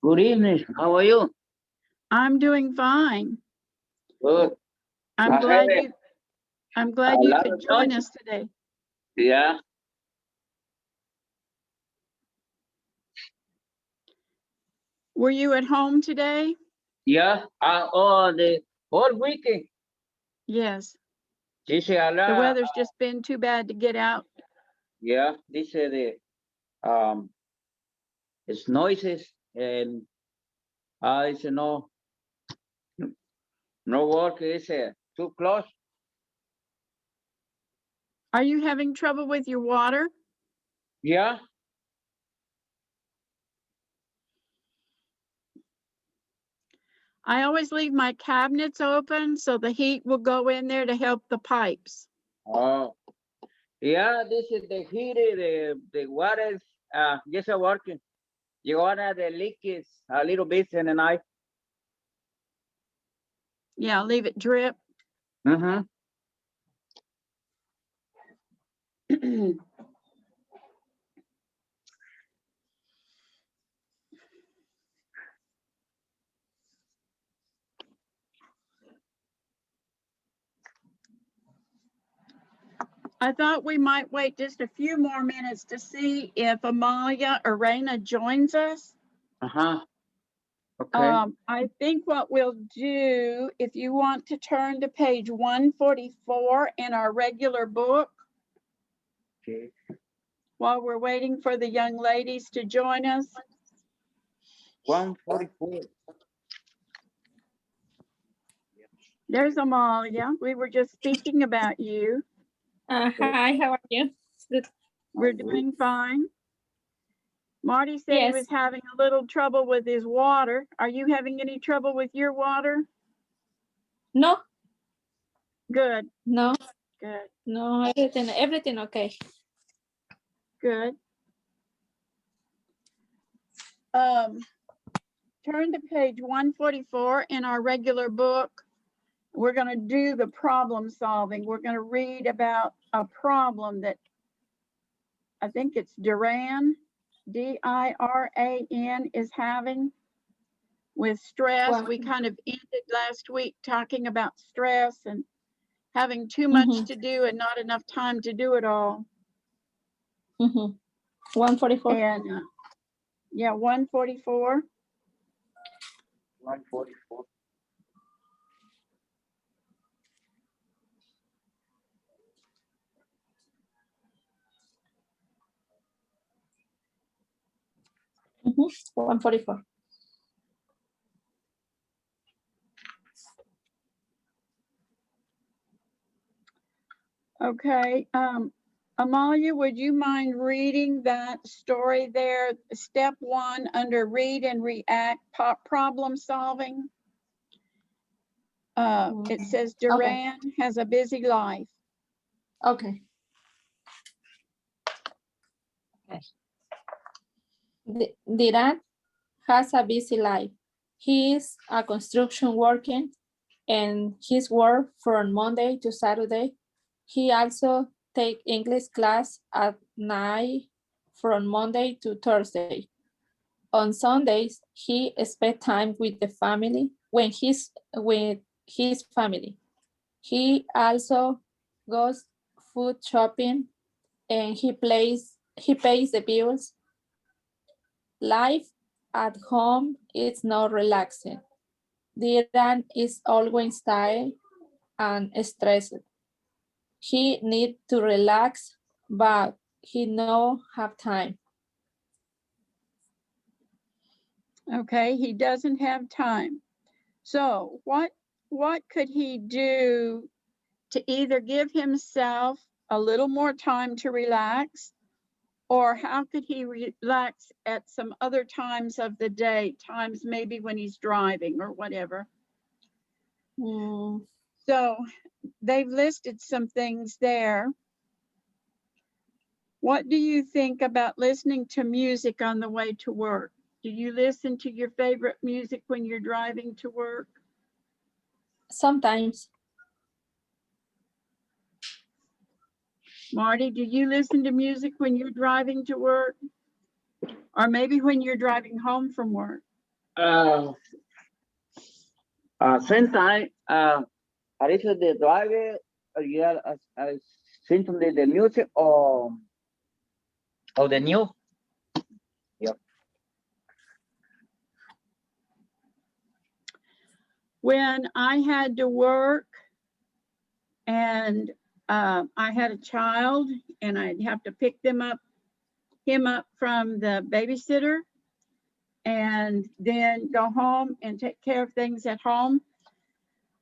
Good evening. How are you? I'm doing fine. Good. I'm I glad had you I'm a glad you lot could of join noise. us today. Yeah. Were you at home today? Yeah. Oh, the whole weekend. Yes. Dice a The lot. weather's just been too bad to get out. Yeah. Dice the it's noises and it's no work. It's too close. Are you having trouble with your water? Yeah. I always leave my cabinets open so the heat will go in there to help the pipes. Oh. Yeah. This is the heat. The water is just working. You wanna the leak is a little bit in the night. Yeah, leave it drip. Mm-hmm. I thought we might wait just a few more minutes to see if Amalia or Raina joins us. Uh-huh. Okay. I think what we'll do, if you want to turn to page 144 in our regular book, Okay. while we're waiting for the young ladies to join us. 144. There's Amalia. We were just speaking about you. Hi, how are you? Good. We're doing fine. Marty said he Yes. was having a little trouble with his water. Are you having any trouble with your water? No, Good, no, good, no, everything okay. good. Turn to page 144 in our regular book. We're going to do the problem solving. We're going to read about a problem that I think it's Diran, D-I-R-A-N, is having with stress. Well, We kind of ended last week talking about stress and having too much to do and not enough time to do it all. 144. And yeah, 144. 144. 144. Okay. Amalia, would you mind reading that story there? Step 1 under read and react problem solving. It says Duran has a busy life. Okay. Diran has a busy life. He is a construction worker and his work from Monday to Saturday. He also take English class at night from Monday to Thursday. On Sundays, he spends time with the family with his family. He also goes food shopping and he pays the bills. Life at home is not relaxing. Diran is always tired and stressed. He needs to relax, but he no have time. Okay, he doesn't have time. So what could he do to either give himself a little more time to relax, or how could he relax at some other times of the day, times maybe when he's driving or whatever? So they've listed some things there. What do you think about listening to music on the way to work? Do you listen to your favorite music when you're driving to work? Sometimes. Marty, do you listen to music when you're driving to work? Or maybe when you're driving home from work? Same time, I listen the driver, yeah, I listen to the music or the news. Yep. When I had to work and I had a child and I'd have to pick him up from the babysitter and then go home and take care of things at home,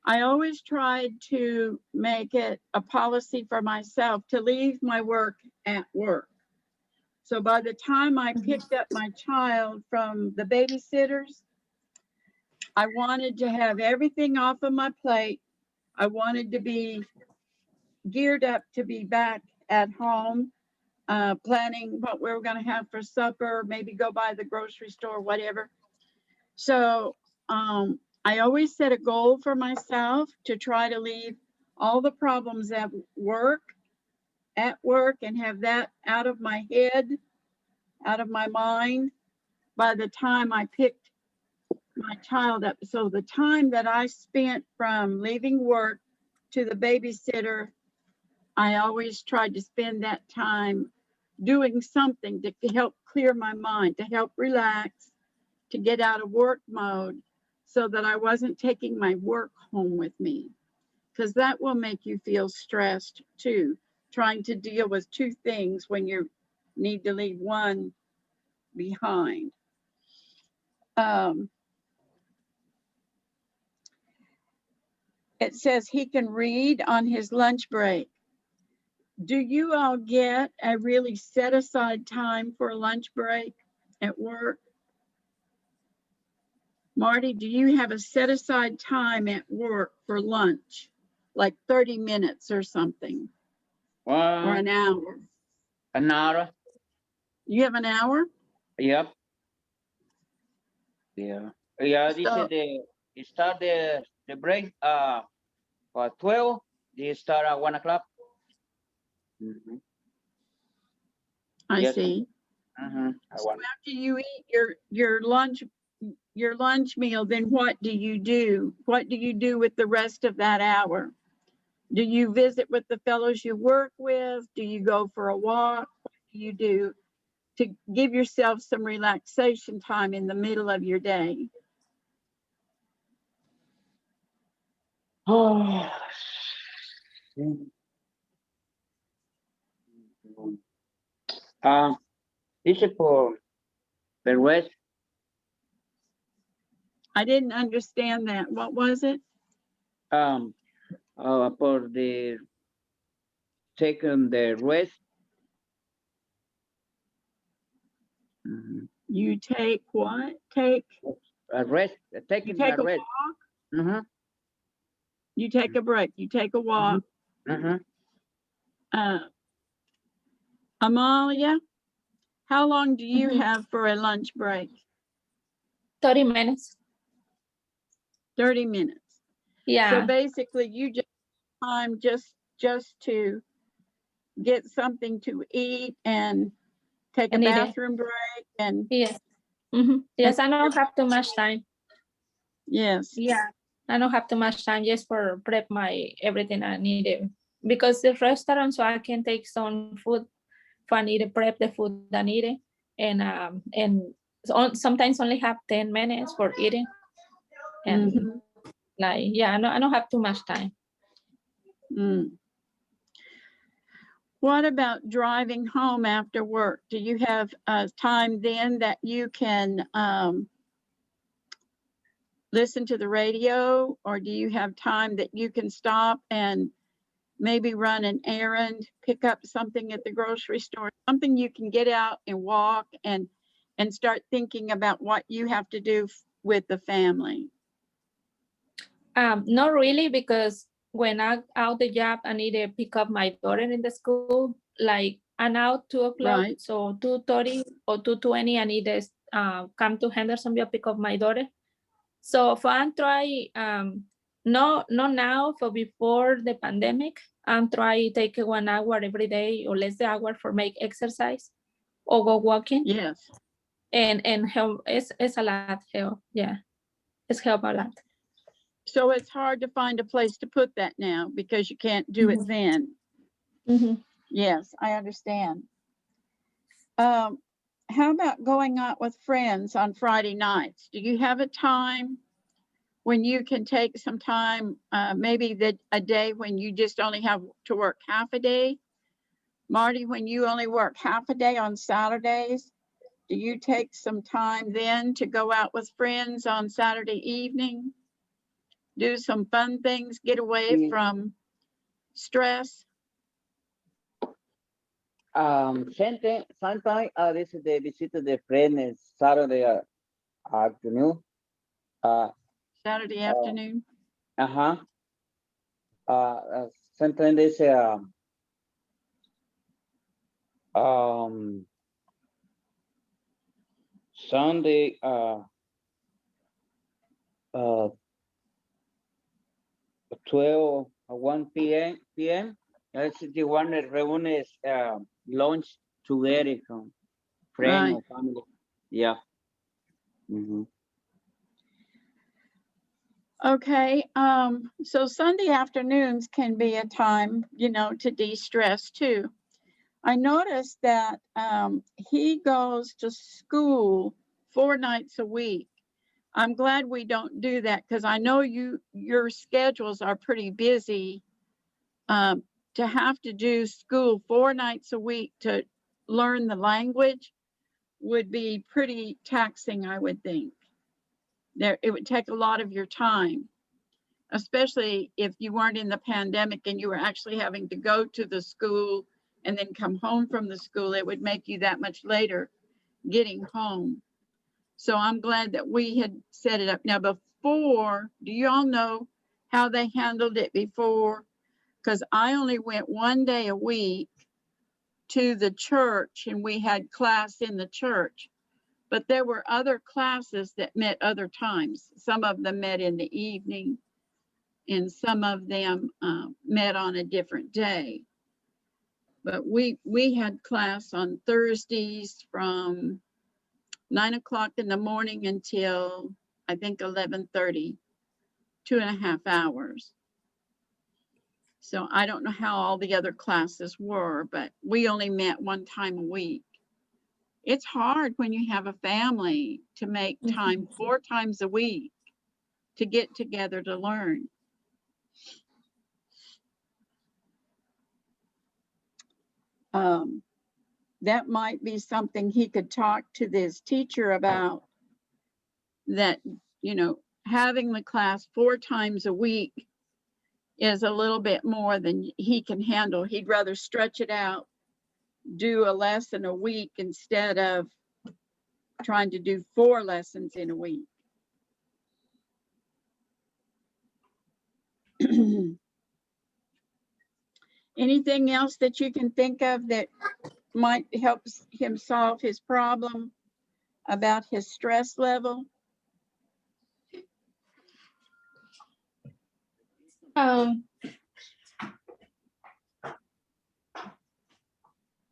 I always tried to make it a policy for myself to leave my work at work. So by the time I picked up my child from the babysitters, I wanted to have everything off of my plate. I wanted to be geared up to be back at home, planning what we were going to have for supper, maybe go by the grocery store, whatever. So I always set a goal for myself to try to leave all the problems at work, and have that out of my head, out of my mind by the time I picked my child up. So the time that I spent from leaving work to the babysitter, I always tried to spend that time doing something to help clear my mind, to help relax, to get out of work mode so that I wasn't taking my work home with me, because that will make you feel stressed too, trying to deal with two things when you need to leave one behind. It says he can read on his lunch break. Do you all get a really set aside time for a lunch break at work? Marty, do you have a set aside time at work for lunch, like 30 minutes or something, or an hour? An hour. You have an hour? Yep. Yeah. Yeah. This So- is the start the break for 12. They start at 1 o'clock. I Yes. see. So after you eat your lunch meal, then what do you do? What do you do with the rest of that hour? Do you visit with the fellows you work with? Do you go for a walk? What do you do to give yourself some relaxation time in the middle of your day? Oh. This is for the rest. I didn't understand that. What was it? For the taking the rest. You take what? Take A rest. Taking take a a rest. walk? You take a break. You take a walk. Amalia, how long do you have for a lunch break? 30 minutes. 30 minutes. Yeah. So basically you just time just to get something to eat and take a bathroom break and yes. Yes, I don't have too much time. Yes. Yeah, I don't have too much time just for prep my everything I needed, because the restaurant, so I can take some food if I need to prep the food I needed, and sometimes only have 10 minutes for eating, and like yeah, I don't have too much time. What about driving home after work? Do you have time then that you can listen to the radio, or do you have time that you can stop and maybe run an errand, pick up something at the grocery store, something you can get out and walk and start thinking about what you have to do with the family? Not really, because when I out the job, I need to pick up my daughter in the school. Like I'm out 2 o'clock, Right. so 2:30 or 2:20, I need to come to Hendersonville, pick up my daughter. So if I try, not now, but before the pandemic, I'm trying to take 1 hour every day or less the hour for make exercise or go walking. Yes. and help. It's a lot help. Yeah, it's help a lot. So it's hard to find a place to put that now because you can't do it then. Yes, I understand. How about going out with friends on Friday nights? Do you have a time when you can take some time, maybe a day when you just only have to work half a day? Marty, when you only work half a day on Saturdays, do you take some time then to go out with friends on Saturday evening? Do some fun things, get away from stress? Sometimes this is the visit the friend Saturday afternoon. Saturday afternoon? Sometimes they say Sunday 12 1 p.m. That's the one that reúnes lunch together from friend Right. or family. Yeah. Okay, so Sunday afternoons can be a time, to de-stress too. I noticed that he goes to school 4 nights a week. I'm glad we don't do that because I know your schedules are pretty busy. To have to do school 4 nights a week to learn the language would be pretty taxing, I would think. It would take a lot of your time, especially if you weren't in the pandemic and you were actually having to go to the school and then come home from the school. It would make you that much later getting home. So I'm glad that we had set it up. Now before, do you all know how they handled it before? Because I only went 1 day a week to the church and we had class in the church. But there were other classes that met other times. Some of them met in the evening and some of them met on a different day. But we had class on Thursdays from 9 o'clock in the morning until I think 11:30, 2.5 hours. So I don't know how all the other classes were, but we only met 1 time a week. It's hard when you have a family to make time 4 times a week to get together to learn. That might be something he could talk to this teacher about, that, having the class 4 times a week is a little bit more than he can handle. He'd rather stretch it out, do a lesson a week instead of trying to do 4 lessons in a week. Anything else that you can think of that might help him solve his problem about his stress level?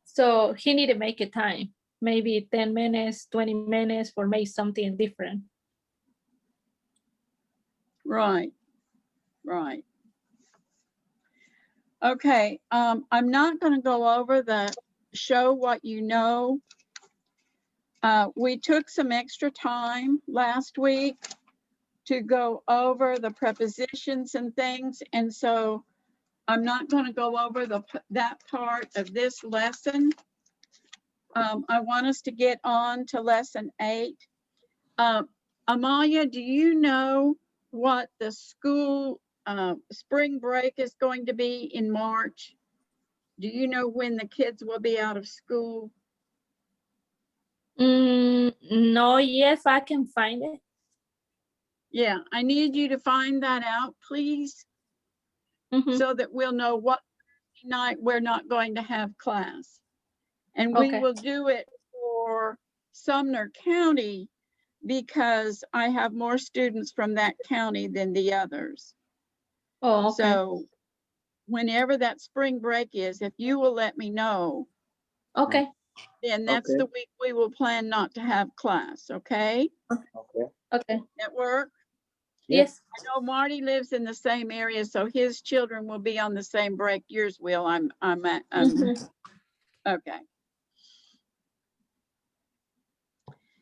So he need to make a time, maybe 10 minutes, 20 minutes for make something different. Right. Okay, I'm not going to go over the show what you know. We took some extra time last week to go over the prepositions and things, and so I'm not going to go over that part of this lesson. I want us to get on to lesson 8. Amalia, do you know what the school spring break is going to be in March? Do you know when the kids will be out of school? No, yes, I can find it. Yeah, I need you to find that out, please, so that we'll know what night we're not going to have class. And we will do it for Sumner County because I have more students from that county than the others. Oh, okay. So whenever that spring break is, if you will let me know. Okay. then that's Okay. the week we will plan not to have class, okay? Okay. Okay. That work? Yes. I know Marty lives in the same area, so his children will be on the same break yours will. Mhm. Okay.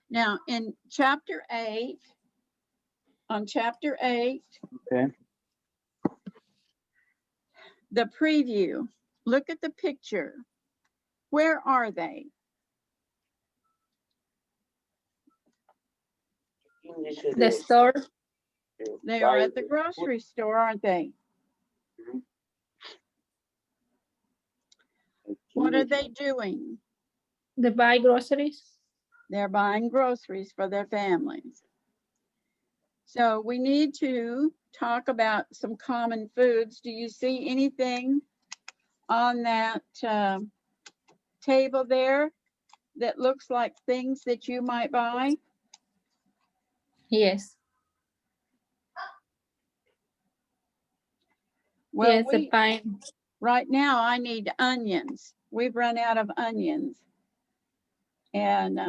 Now, in chapter 8, on chapter 8, Okay. the preview, look at the picture. Where are they? The store. They are at the grocery store, aren't they? What are they doing? They buy groceries. They're buying groceries for their families. So we need to talk about some common foods. Do you see anything on that table there that looks like things that you might buy? Yes. Well, Yes, the pine. right now I need onions. We've run out of onions. And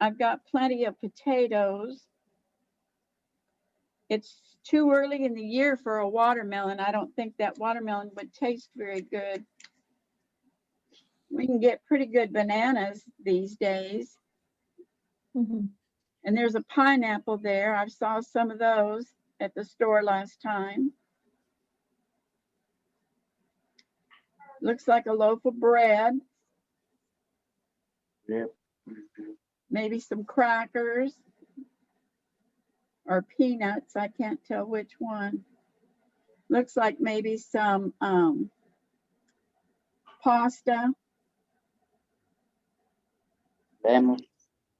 I've got plenty of potatoes. It's too early in the year for a watermelon. I don't think that watermelon would taste very good. We can get pretty good bananas these days. Mhm. And there's a pineapple there. I saw some of those at the store last time. Looks like a loaf of bread, Yep. maybe some crackers or peanuts. I can't tell which one. Looks like maybe some pasta. Lemon.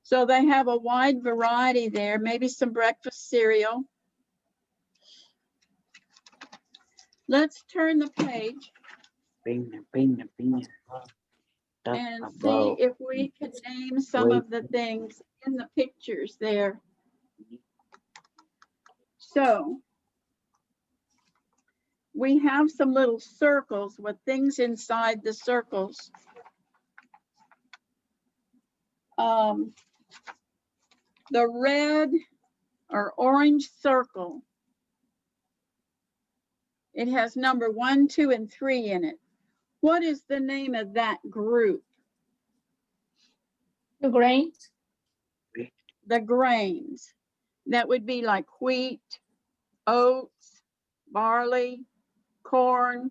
So they have a wide variety there, maybe some breakfast cereal. Let's turn the page Piña. and see if we can name some of the things in the pictures there. So we have some little circles with things inside the circles. The red or orange circle, it has number 1, 2, and 3 in it. What is the name of that group? The grains. The grains. That would be like wheat, oats, barley, corn.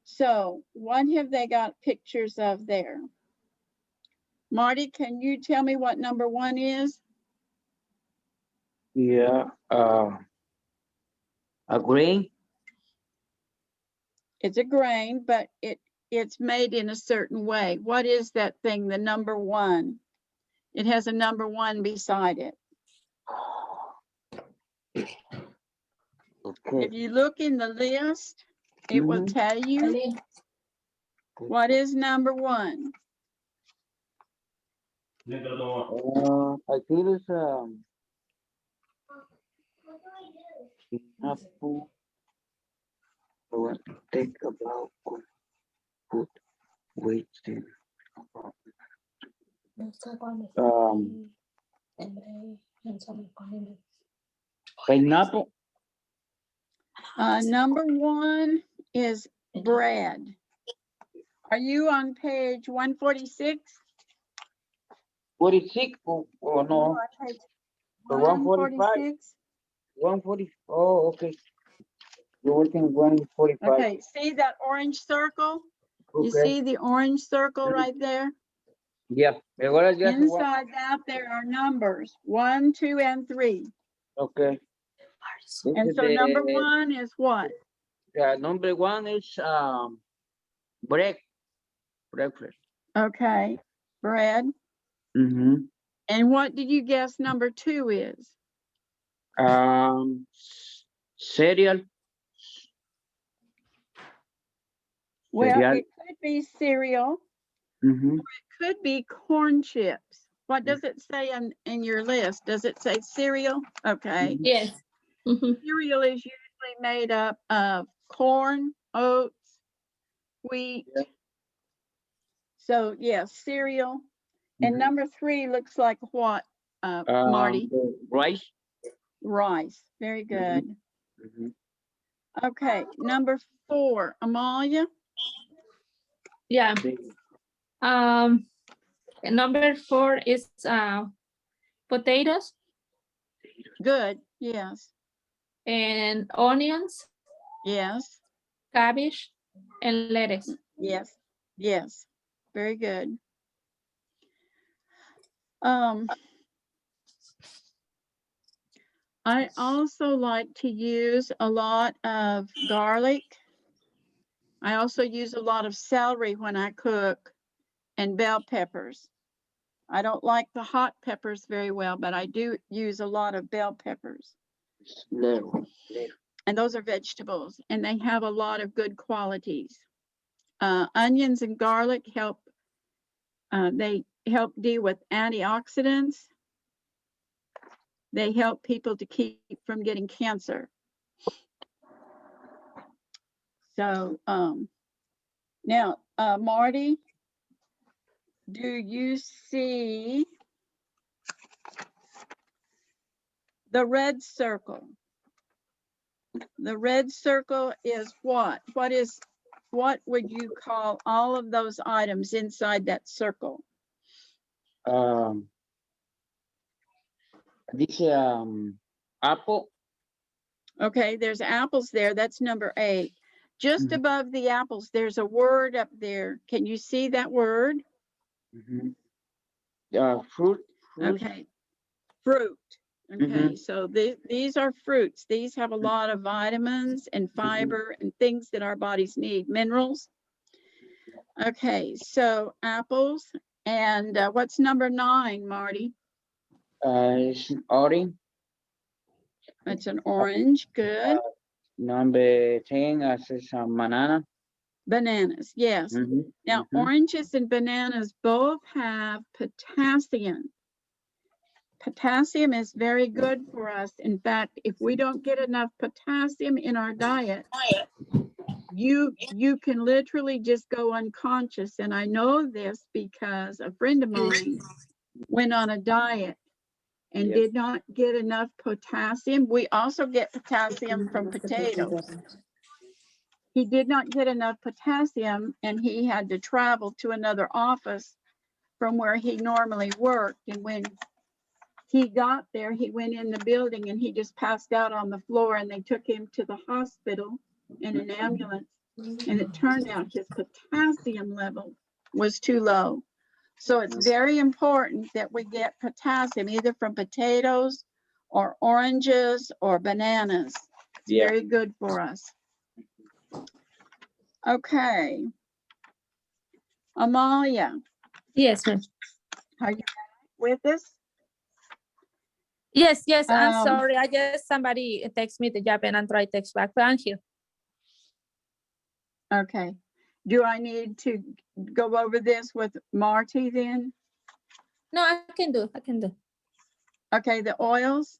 So what have they got pictures of there? Marty, can you tell me what number 1 is? Yeah. A grain. It's a grain, but it's made in a certain way. What is that thing, the number 1? It has a number 1 beside it. Okay. If you look in the list, it will tell you what is number 1. I think it's apple. I want to think about food. Wait. Pineapple. Number 1 is bread. Are you on page 146? 46 or no? On page Or 145? 146? 140. Oh, okay. You're working 145. Okay, see that orange circle? You Okay. see the orange circle right there? Yeah. Ahora ya se va- Inside that, there are numbers, 1, 2, and 3. Okay. And so number 1 is what? Number 1 is breakfast. Okay, bread. Mm-hmm. And what did you guess number 2 is? Cereal. Well, Cereal. it could be cereal. Mm-hmm. It could be corn chips. What does it say in your list? Does it say cereal? Okay. Yes. Mhm. Cereal is usually made up of corn, oats, wheat, Yeah. So yes, cereal. And number 3 looks like what, Marty? Rice. Rice. Very good. Mhm. Okay, number 4, Amalia. Yeah. Number 4 is potatoes Good. Yes. and onions, Yes. cabbage, and lettuce. Yes. Yes. Very good. I also like to use a lot of garlic. I also use a lot of celery when I cook, and bell peppers. I don't like the hot peppers very well, but I do use a lot of bell peppers. Little. And those are vegetables, and they have a lot of good qualities. Onions and garlic help, they help deal with antioxidants. They help people to keep from getting cancer. So now, Marty, do you see the red circle? The red circle is what? What would you call all of those items inside that circle? This apple. Okay, there's apples there. That's number 8. Just above the apples, there's a word up there. Can you see that word? Fruit. Okay, fruit. Okay, so these are fruits. These have a lot of vitamins and fiber and things that our bodies need, minerals. Okay, so apples. And what's number 9, Marty? It's orange. It's an orange. Good. Number 10 is banana. Bananas, yes. Now, oranges and bananas both have potassium. Potassium is very good for us. In fact, if we don't get enough potassium in our diet, you can literally just go unconscious. And I know this because a friend of mine went on a diet and did not get enough potassium. We also get potassium from potatoes. He did not get enough potassium, and he had to travel to another office from where he normally worked. And when he got there, he went in the building and he just passed out on the floor, and they took him to the hospital in an ambulance. And it turned out his potassium level was too low. So it's very important that we get potassium either from potatoes or oranges or bananas. It's very good for us. Okay. Amalia. Yes, ma'am. Are you with us? Yes, I'm sorry. I just somebody text me the job and I try to text back. Thank you. Okay. Do I need to go over this with Marty then? No, I can do. Okay, the oils.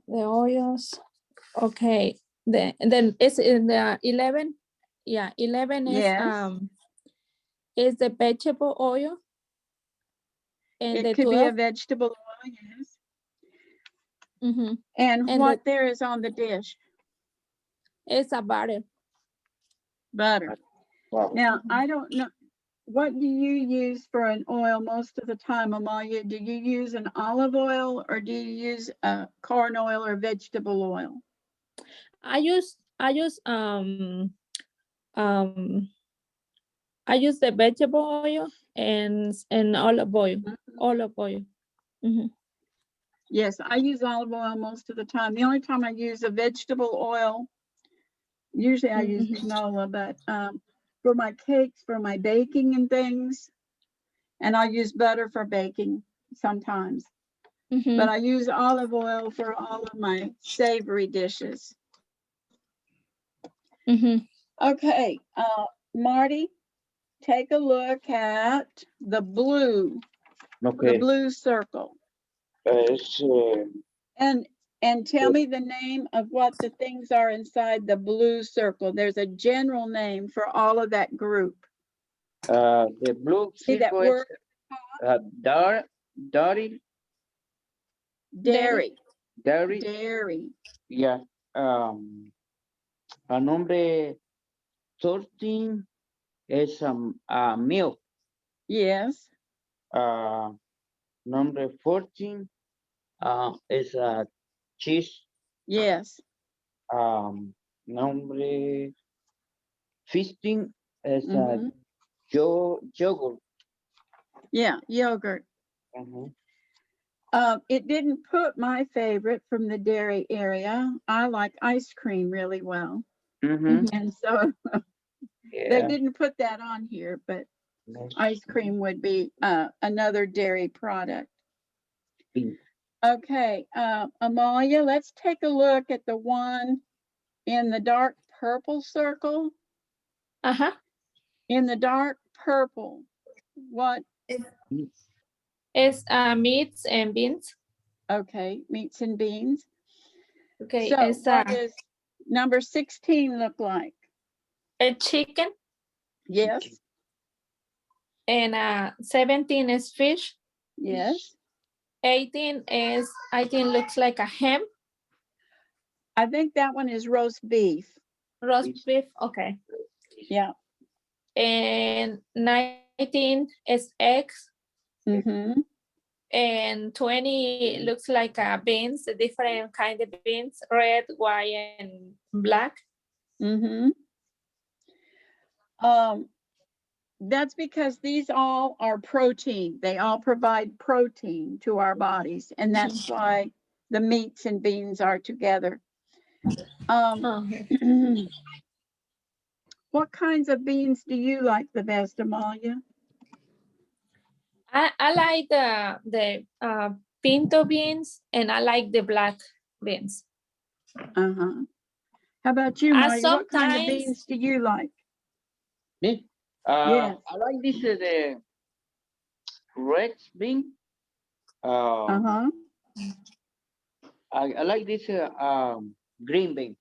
The oils. Okay. Then it's in the 11. Yeah, 11 is the vegetable oil. And it the could 12 be a vegetable oil, yes. And what there is on the dish? It's a butter. Butter. Now, I don't know. What do you use for an oil most of the time, Amalia? Do you use an olive oil or do you use corn oil or vegetable oil? I use the vegetable oil and olive oil. Olive oil. Yes, I use olive oil most of the time. The only time I use a vegetable oil, usually I use canola, but for my cakes, for my baking and things, and I use butter for baking sometimes. But I use olive oil for all of my savory dishes. Okay, Marty, take a look at the blue, the blue circle. And tell me the name of what the things are inside the blue circle. There's a general name for all of that group. The blue See that circle is word? dairy, Dairy, dairy. dairy. Yeah. A nombre 13 es milk. Yes, Number 14 is cheese. yes. Number 15 is Mhm. yogurt. Yeah, yogurt. Mhm. It didn't put my favorite from the dairy area. I like ice cream really well. Mhm. And so they Yeah. didn't put that on here, but Nice. ice cream would be another dairy product. Pink. Okay, Amalia, let's take a look at the one in the dark purple circle. Uh-huh. In the dark purple, what? It's meats and beans. Okay, meats and beans. Okay, So it's what does number 16 look like? a chicken, Yes, and 17 is fish. yes. 18 is, I think, looks like a ham, I think that one is roast beef. roast beef. Okay. Yeah. And 19 is eggs, Mm-hmm. and 20 looks like beans, different kind of beans, red, white, and black. Mm-hmm. That's because these all are protein. They all provide protein to our bodies, and that's why the meats and beans are together. What kinds of beans do you like the best, Amalia? I like the pinto beans, and I like the black beans. Uh-huh. How about you, Maria? What kind of Sometimes beans do you like? Me? Yes. I like this the red bean. Uh-huh. I like this green bean.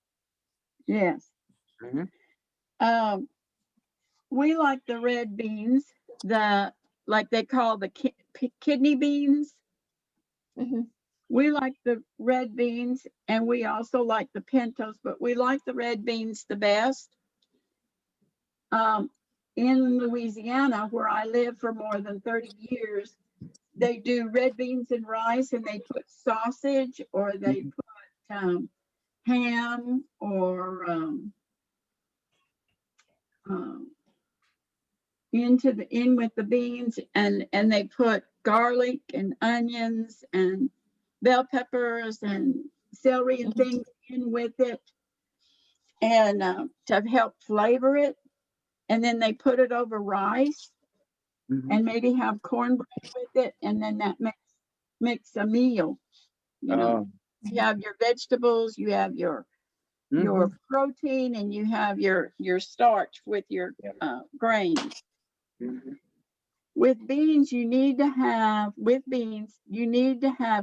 Yes. Mhm. We like the red beans, like they call the kidney beans. Mhm. We like the red beans, and we also like the pintos, but we like the red beans the best. In Louisiana, where I lived for more than 30 years, they do red beans and rice, and they put sausage, or they put ham, or in with the beans, and they put garlic and onions and bell peppers and celery and things in with it, and to help flavor it. And then they put it over rice Mhm. and maybe have cornbread with it, and then that makes a meal. You know, you have your vegetables, you have your Mhm. protein, and you have your starch with your grains. Mhm. With beans, you need to have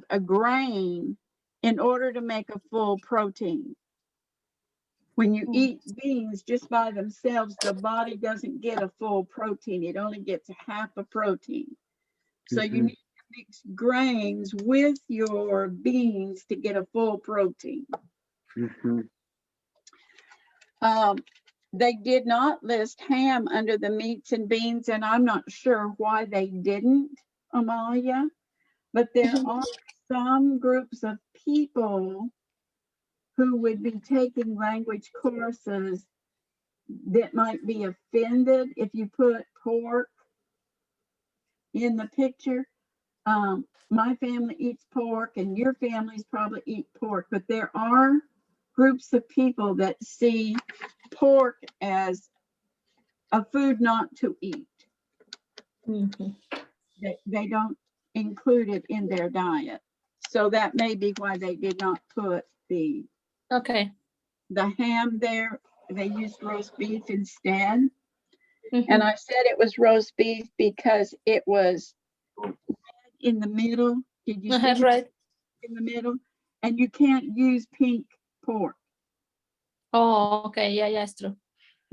a grain in order to make a full protein. When you eat beans just by themselves, the body doesn't get a full protein. It only gets half a protein. So you Mhm. need to mix grains with your beans to get a full protein. Mhm. They did not list ham under the meats and beans, and I'm not sure why they didn't, Amalia, but there are some groups of people who would be taking language courses that might be offended if you put pork in the picture. My family eats pork, and your families probably eat pork, but there are groups of people that see pork as a food not to eat. Mhm. They don't include it in their diet. So that may be why they did not put the Okay. ham there. They used roast beef instead. Mhm. And I said it was roast beef because it was in the middle. Did you I see have it read. in the middle? And you can't use pink pork. Oh, okay. Yeah, yeah, it's true.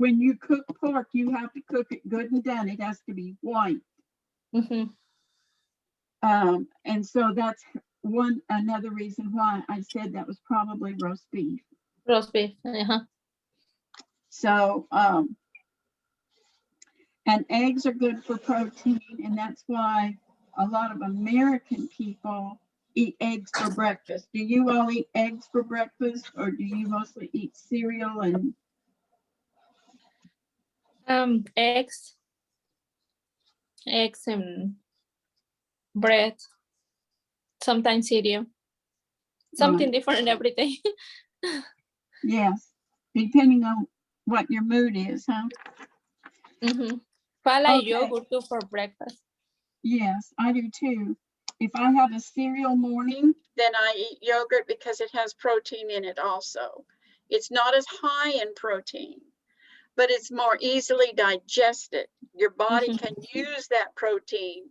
when you cook pork, you have to cook it good and done. It has to be white. Mm-hmm. And so that's another reason why I said that was probably roast beef. Roast beef. Uh-huh. So, and eggs are good for protein, and that's why a lot of American people eat eggs for breakfast. Do you all eat eggs for breakfast, or do you mostly eat cereal and? Eggs and bread, sometimes cereal, something different every day. Yes, depending on what your mood is, huh? Mm-hmm. I like Okay. yogurt too for breakfast. Yes, I do too. If I have a cereal morning, then I eat yogurt because it has protein in it also. It's not as high in protein, but it's more easily digested. Your body can use that protein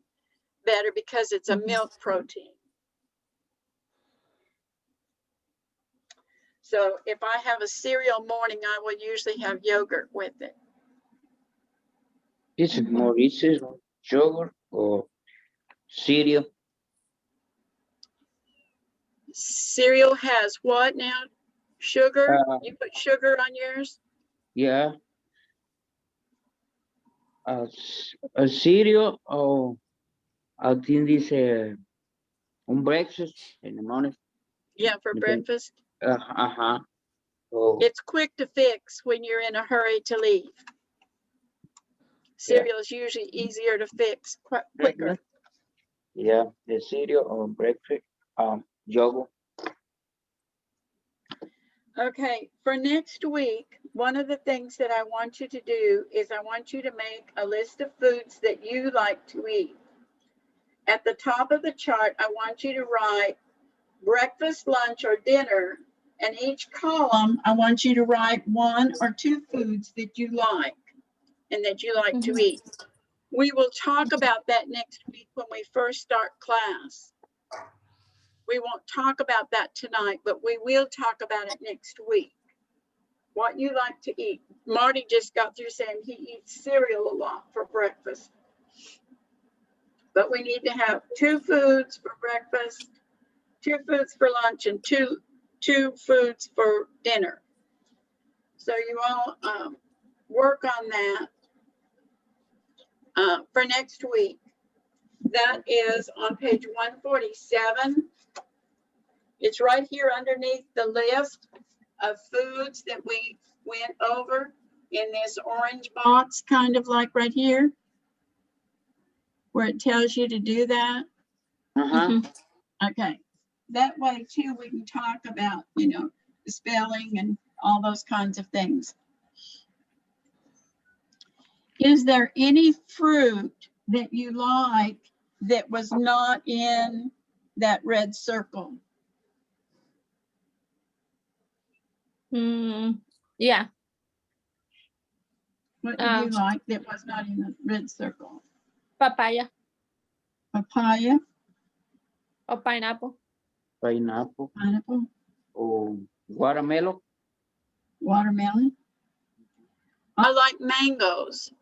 better because it's a milk protein. So if I have a cereal morning, I will usually have yogurt with it. Is it more easy, yogurt or cereal? Cereal has what now? Sugar? You put sugar on yours? Yeah. A cereal or I think this on breakfast in the morning. Yeah, for breakfast. Oh, It's quick to fix when you're in a hurry to leave. Cereal is usually easier to fix quicker. yeah, the cereal or breakfast, yogurt. Okay, for next week, one of the things that I want you to do is I want you to make a list of foods that you like to eat. At the top of the chart, I want you to write breakfast, lunch, or dinner. And each column, I want you to write 1 or 2 foods that you like and that you like to eat. We will talk about that next week when we first start class. We won't talk about that tonight, but we will talk about it next week. What you like to eat. Marty just got through saying he eats cereal a lot for breakfast. But we need to have 2 foods for breakfast, 2 foods for lunch, and two foods for dinner. So you all work on that for next week. That is on page 147. It's right here underneath the list of foods that we went over in this orange box, kind of like right here, where it tells you to do that. Okay. That way too, we can talk about, the spelling and all those kinds of things. Is there any fruit that you like that was not in that red circle? Yeah. What do you like that was not in the red circle? Papaya. Papaya? Or pineapple. Pineapple. Pineapple. Or watermelon. Watermelon. I like mangoes.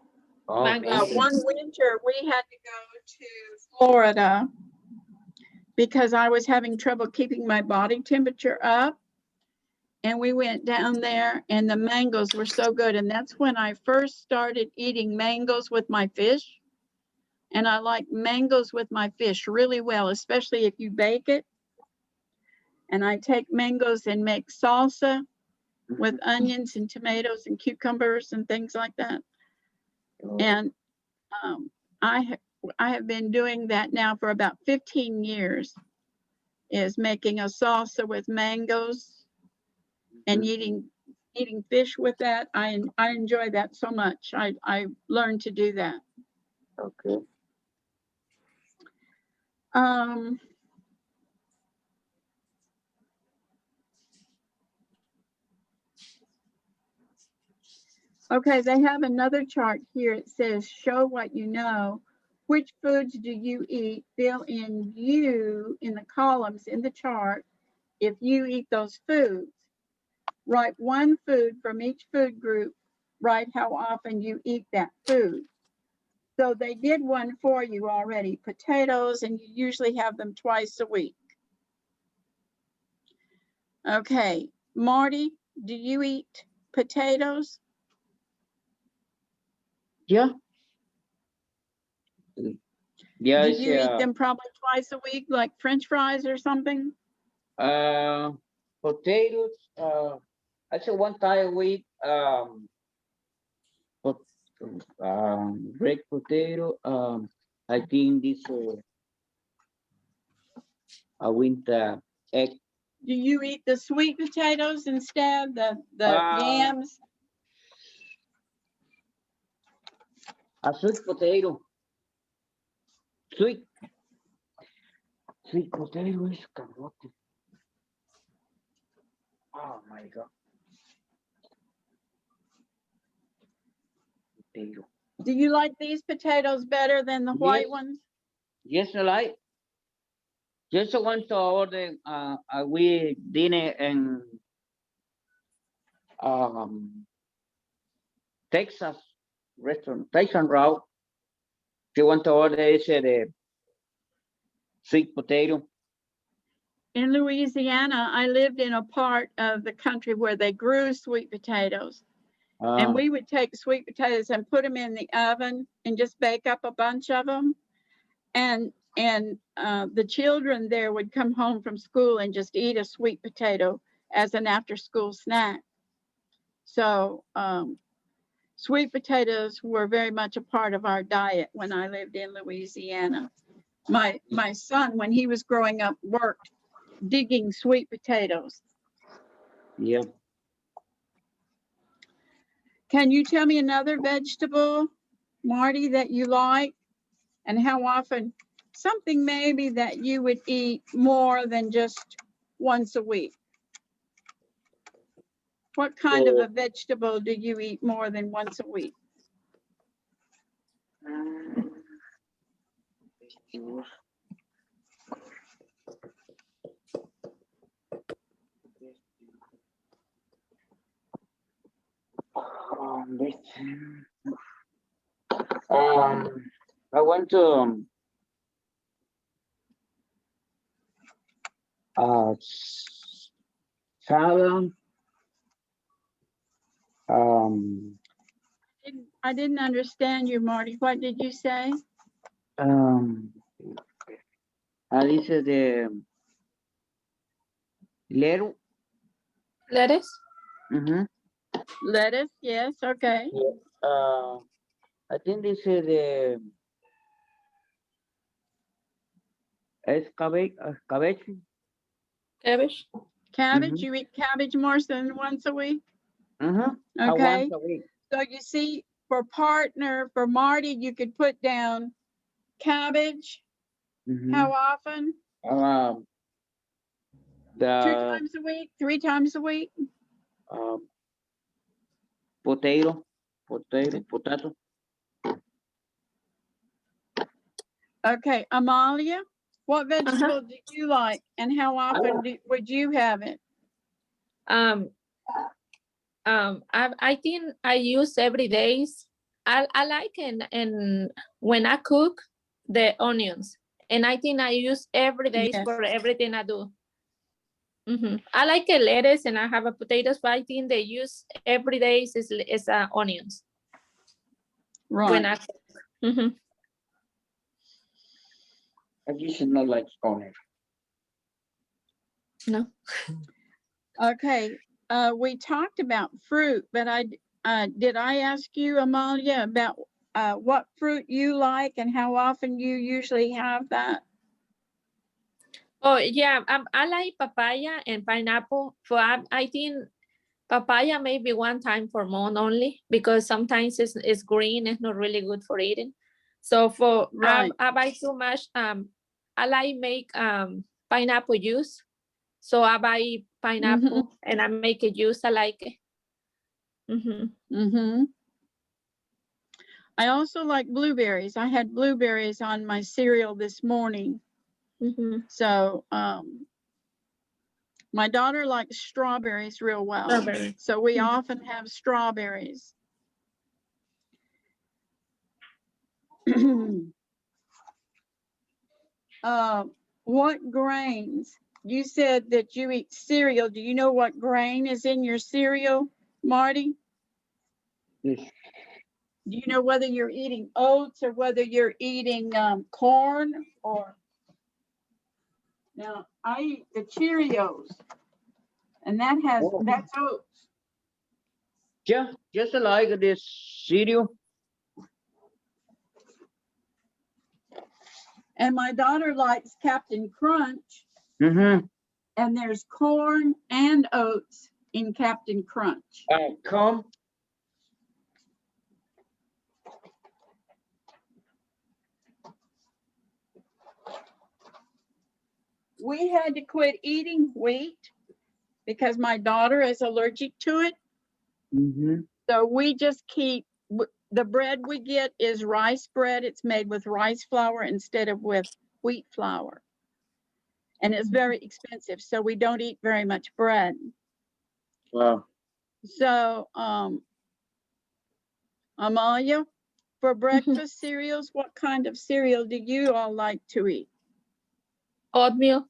Mango. One winter we had to go to Florida because I was having trouble keeping my body temperature up. And we went down there and the mangoes were so good. And that's when I first started eating mangoes with my fish. And I like mangoes with my fish really well, especially if you bake it. And I take mangoes and make salsa with onions and tomatoes and cucumbers and things like that. And I have been doing that now for about 15 years, is making a salsa with mangoes and eating fish with that. I enjoy that so much. I learned to do that. Okay. Okay, they have another chart here. It says, show what you know. Which foods do you eat? Fill in you in the columns in the chart if you eat those foods. Write 1 food from each food group write how often you eat that food. So they did one for you already, potatoes, and you usually have them twice a week. Okay, Marty, do you eat potatoes? Yeah. Yeah, Do it's you eat them probably twice a week, like French fries or something? potatoes. I say one time a week. But, baked potato. I think this winter egg. Do you eat the sweet potatoes instead, the Uh, yams? a sweet potato. Sweet potato is camote. Oh my god. Potato. Do you like these potatoes better than the white Yes. ones? Yes, I like. Just want to order. We dinner in um Texas restaurant, Texas route. You want to order is the sweet potato. In Louisiana, I lived in a part of the country where they grew sweet potatoes. And we would take sweet potatoes and put them in the oven and just bake up a bunch of them. And the children there would come home from school and just eat a sweet potato as an after-school snack. So sweet potatoes were very much a part of our diet when I lived in Louisiana. My son, when he was growing up, worked digging sweet potatoes. Yeah. Can you tell me another vegetable, Marty, that you like, and how often? Something maybe that you would eat more than just once a week. What kind of a vegetable do you eat more than once a week? I want to salad. I didn't understand you, Marty. What did you say? Dice de lettuce. Lettuce. Lettuce, yes, okay. I think this is the cabbage. Cabbage. Cabbage. Cabbage, you eat cabbage more than once a week? Once Okay. a week. So you see, for partner, for Marty, you could put down cabbage. How often? 2 times a week, 3 times a week? Potato. Okay, Amalia, what vegetable do you like and how often would you have it? I think I use every days. I like and when I cook the onions, and I think I use every day Yes. for everything I do. I like a lettuce and I have a potatoes, but I think they use every day is onions. Right. When I cook. I used not like onions. No. Okay, we talked about fruit, but did I ask you, Amalia, about what fruit you like and how often you usually have that? Oh yeah, I like papaya and pineapple. I think papaya maybe one time per month only because sometimes it's green. It's not really good for eating. So for Right. I buy too much. I like make pineapple juice. So I buy pineapple and I make a juice. I like it. I also like blueberries. I had blueberries on my cereal this morning. So my daughter likes strawberries real well. So we often have strawberries. What grains? You said that you eat cereal. Do you know what grain is in your cereal, Marty? Yes. Do you know whether you're eating oats or whether you're eating corn or? Now, I eat the Cheerios, and that's oats. Yeah, just like this cereal. And my daughter likes Captain Crunch, Mm-hmm. and there's corn and oats in Captain Crunch. Come. We had to quit eating wheat because my daughter is allergic to it. Mm-hmm. So we just keep, the bread we get is rice bread. It's made with rice flour instead of with wheat flour. And it's very expensive, so we don't eat very much bread. Wow. So, Amalia, for breakfast cereals, what kind of cereal do you all like to eat? Oatmeal.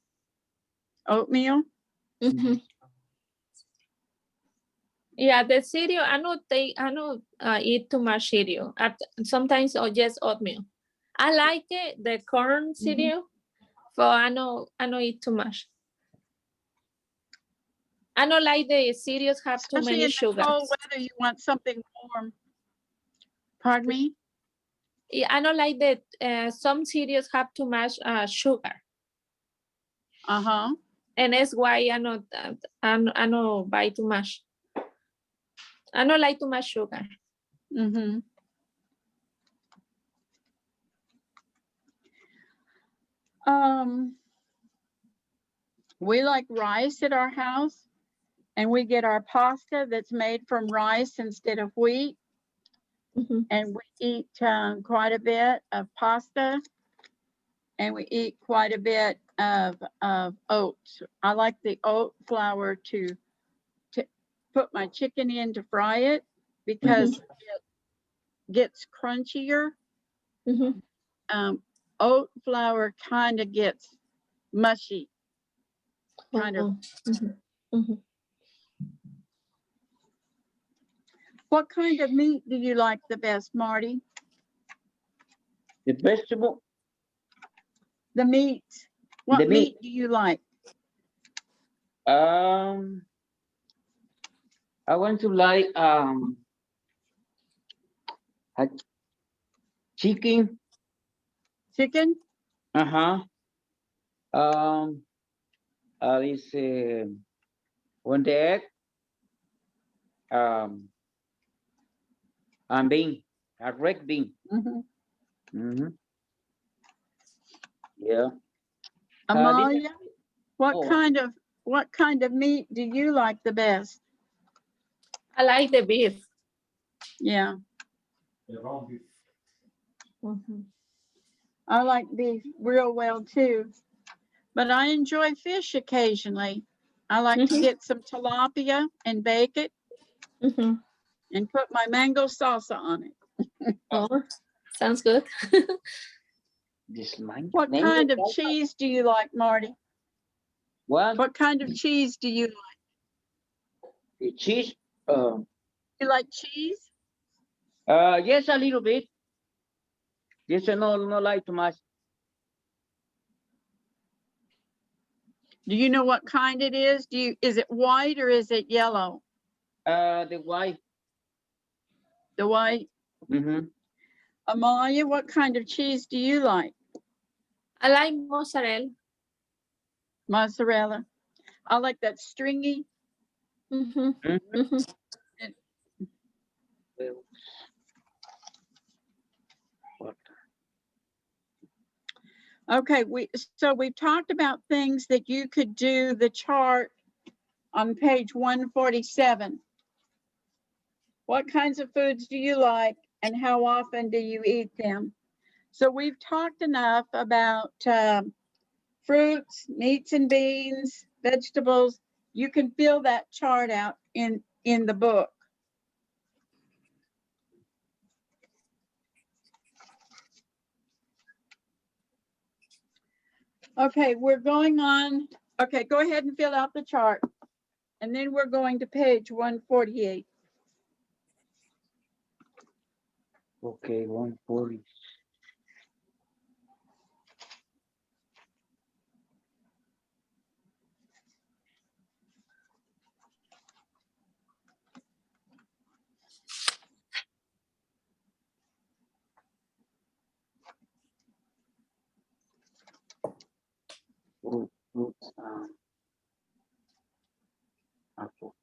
Oatmeal? Mhm. Yeah, the cereal, I don't eat too much cereal. Sometimes or just oatmeal. I like it, the corn cereal, but I don't eat too much. I don't like the cereals have too Especially many in the sugars. cold weather, you want something warm. Pardon me? Yeah, I don't like that some cereals have too much sugar. Uh-huh. And that's why I don't buy too much. I don't like too much sugar. Mm-hmm. We like rice at our house, and we get our pasta that's made from rice instead of wheat. And we eat quite a bit of pasta, and we eat quite a bit of oats. I like the oat flour to put my chicken in to fry it because it gets crunchier. Oat flour kind of gets mushy. Kind of. What kind of meat do you like the best, Marty? The vegetable. The meat. What The meat. meat do you like? I want to like a chicken. Chicken? Uh-huh. This one the egg. And bean, a red bean. Yeah. Amalia, what kind of meat do you like the best? I like the beef. Yeah. Raw beef. I like beef real well too, but I enjoy fish occasionally. I like to get some tilapia and bake it and put my mango salsa on it. Oh, sounds good. This mine. What kind of cheese do you like, Marty? What kind of cheese do you like? The cheese? You like cheese? Yes, a little bit. Yes, no like too much. Do you know what kind it is? Is it white or is it yellow? The white. The white? Amalia, what kind of cheese do you like? I like mozzarella. Mozzarella. I like that stringy. Okay, so we've talked about things that you could do the chart on page 147. What kinds of foods do you like and how often do you eat them? So we've talked enough about fruits, meats and beans, vegetables. You can fill that chart out in the book. Okay, we're going on. Okay, go ahead and fill out the chart. And then we're going to page 148. Okay, 140. Fruits, apple.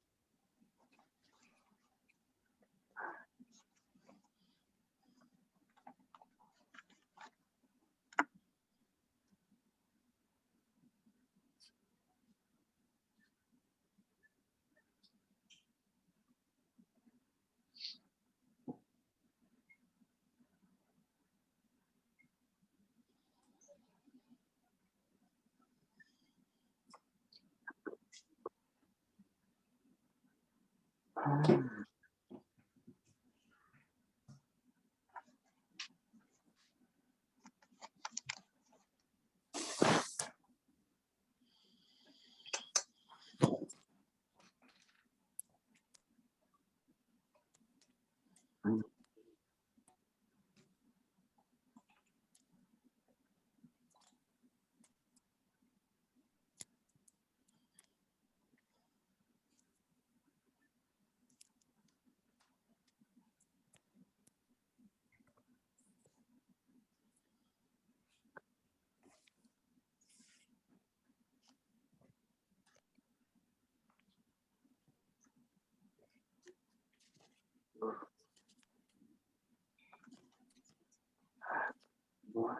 One,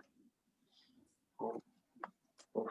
four, four.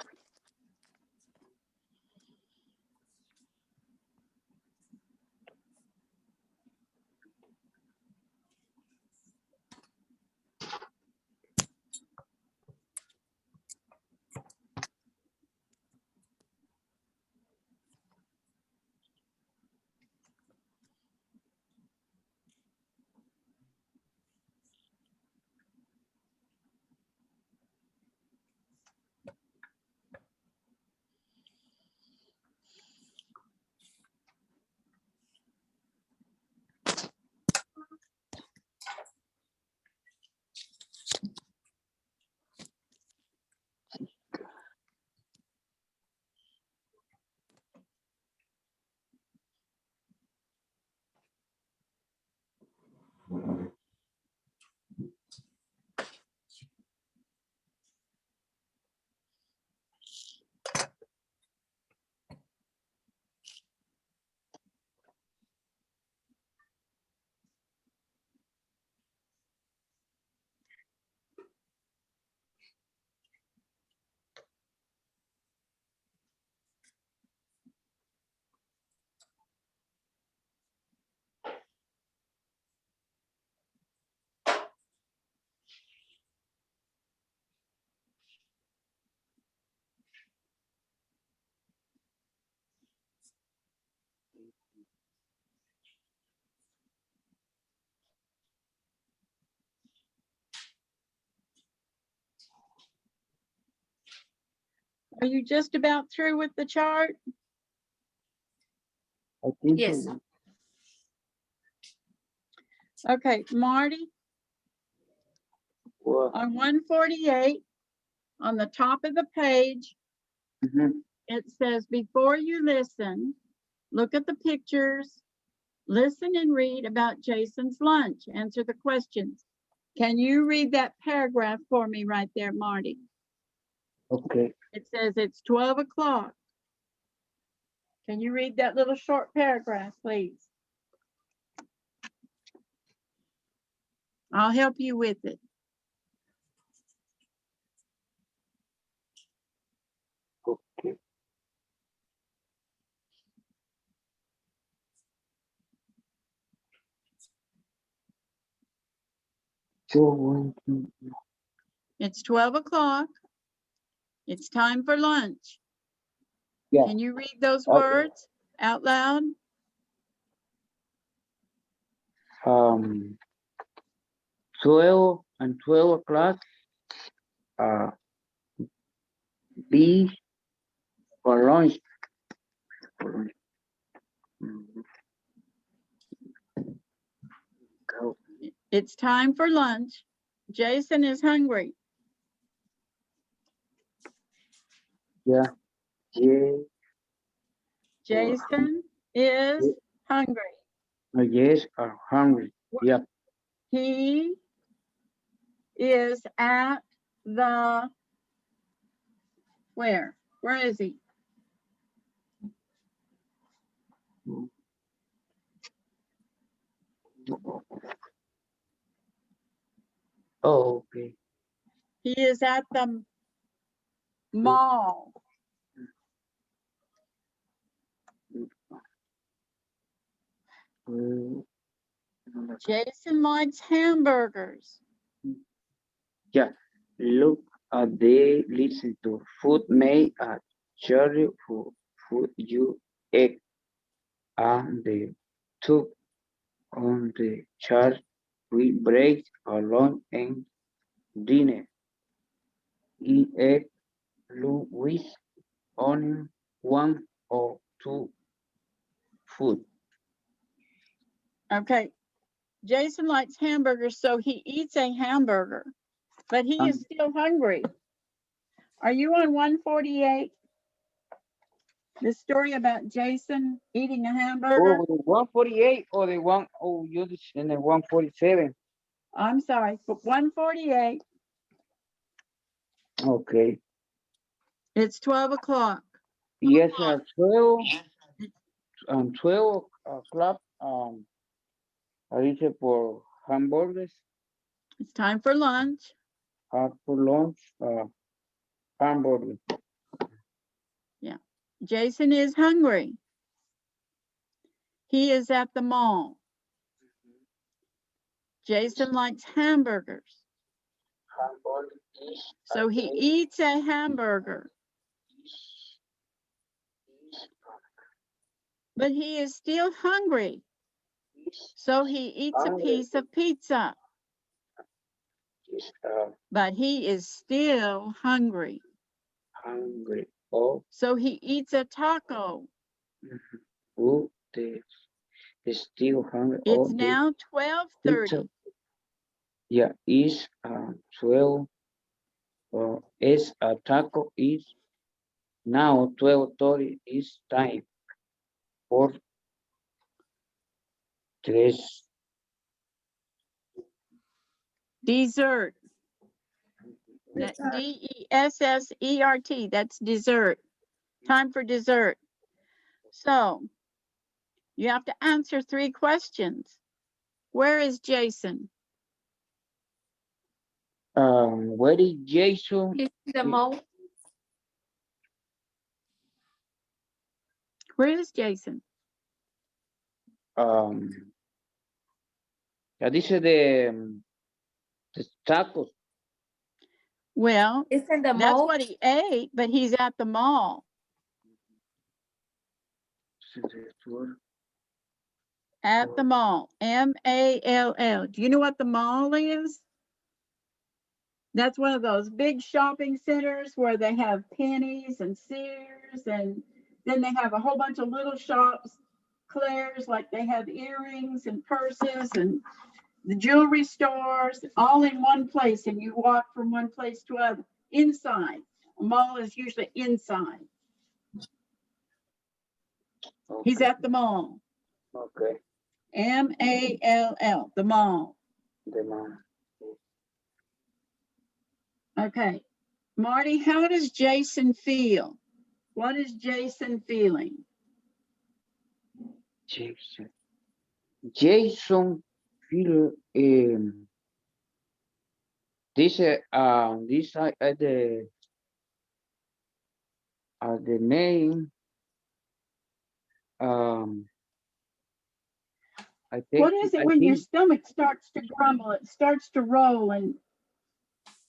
Are you just about through with the chart? I think Yes. so. Okay, Marty, Well, on 148, on the top of the page, it says, before you listen, look at the pictures, listen and read about Jason's lunch, answer the questions. Can you read that paragraph for me right there, Marty? okay. It says it's 12 o'clock. Can you read that little short paragraph, please? I'll help you with it. Okay. So 1, 2, It's 12 o'clock. It's time for lunch. yeah. Can you read those Okay. words out loud? 12 and 12 o'clock. be for lunch. Mhm. Go. It's time for lunch. Jason is hungry. Yeah. Yeah. Jason is hungry. Yes, are hungry. Yeah. He is at the, where? Where is he? Oh, okay. He is at the mall. Mm, Jason likes hamburgers. Yeah. Look at the listen to food made at cherry food you egg and the took on the chart we break along and dinner. Eat egg with onion, one or two food. Okay. Jason likes hamburgers, so he eats a hamburger, but he is still hungry. Are you on 148? The story about Jason eating a hamburger? Oh, the 148 or the one, oh, you're in the 147. I'm sorry, but 148. Okay. It's 12 o'clock. Yes, 12 o'clock, I reach for hamburgers, It's time for lunch. for lunch, hamburger. Jason is hungry. He is at the mall. Jason likes hamburgers, Hamburger is so he eats a hamburger, but he is still hungry, so he eats a piece of pizza, but he is still hungry, hungry. Oh, so he eats a taco. who is still hungry. It's Oh, the now pizza. 12:30. Yeah, is 12. Is a taco is now 12:30 is time for tres. Dessert. That DESSERT. That's dessert. Time for dessert. So you have to answer 3 questions. Where is Jason? Where is Jason? He's in the mall. Where is Jason? Yeah, this is the tacos. Well, It's in the that's mall. what he ate, but he's at the mall. At the mall. MALL. Do you know what the mall is? That's one of those big shopping centers where they have Pennies and Sears, and then they have a whole bunch of little shops, Claire's, like they have earrings and purses and the jewelry stores, all in one place, and you walk from one place to other. Inside. A mall is usually inside. He's at the mall. Okay. MALL, the mall. The mom. Okay. Marty, how does Jason feel? What is Jason feeling? Jason. Jason feel this the name I think What is it when your stomach starts to grumble? It starts to roll,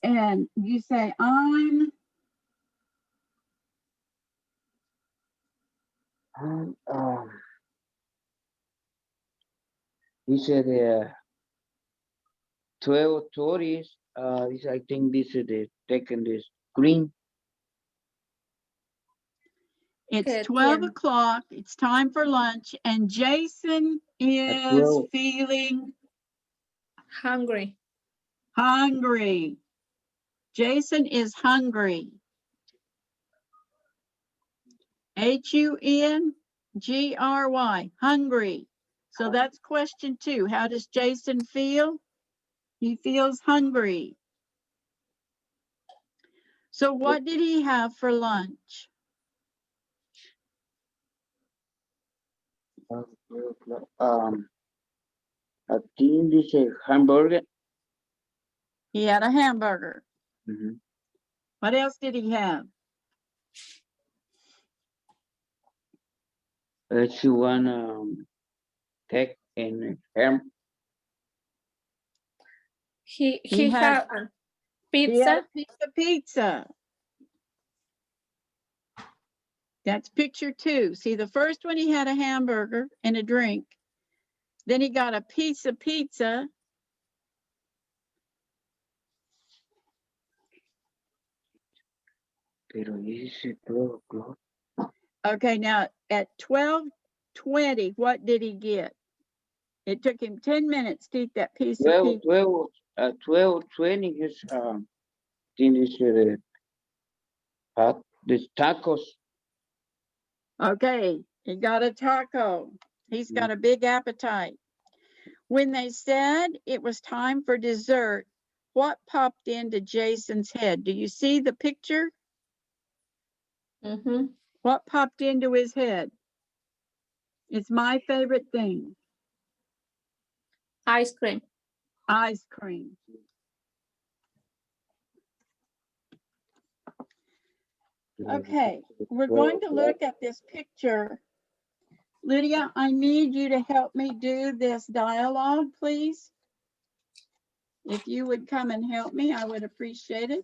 and you say, I'm. he said 12 tourists. I think this is the taking the screen. It's Que 12 tiene. o'clock. It's time for lunch, and Jason is 12. feeling Hungry. hungry. Jason is hungry. Hungry, hungry. So that's question 2. How does Jason feel? He feels hungry. So what did he have for lunch? I think this is hamburger. He had a hamburger. Mhm. What else did he have? Let's see one cake and ham. He had- had a He had pizza. a pizza. That's picture 2. See, the first one, he had a hamburger and a drink. Then he got a piece of pizza. Pero dice 12 o'clock. Okay, now at 12:20, what did he get? It took him 10 minutes to eat that piece of pizza. 12:20 is think this is the tacos. Okay, he got a taco. He's got a big appetite. When they said it was time for dessert, what popped into Jason's head? Do you see the picture? Mm-hmm. What popped into his head? It's my favorite thing. Ice cream. Ice cream. Okay, we're going to look at this picture. Lydia, I need you to help me do this dialogue, please. If you would come and help me, I would appreciate it.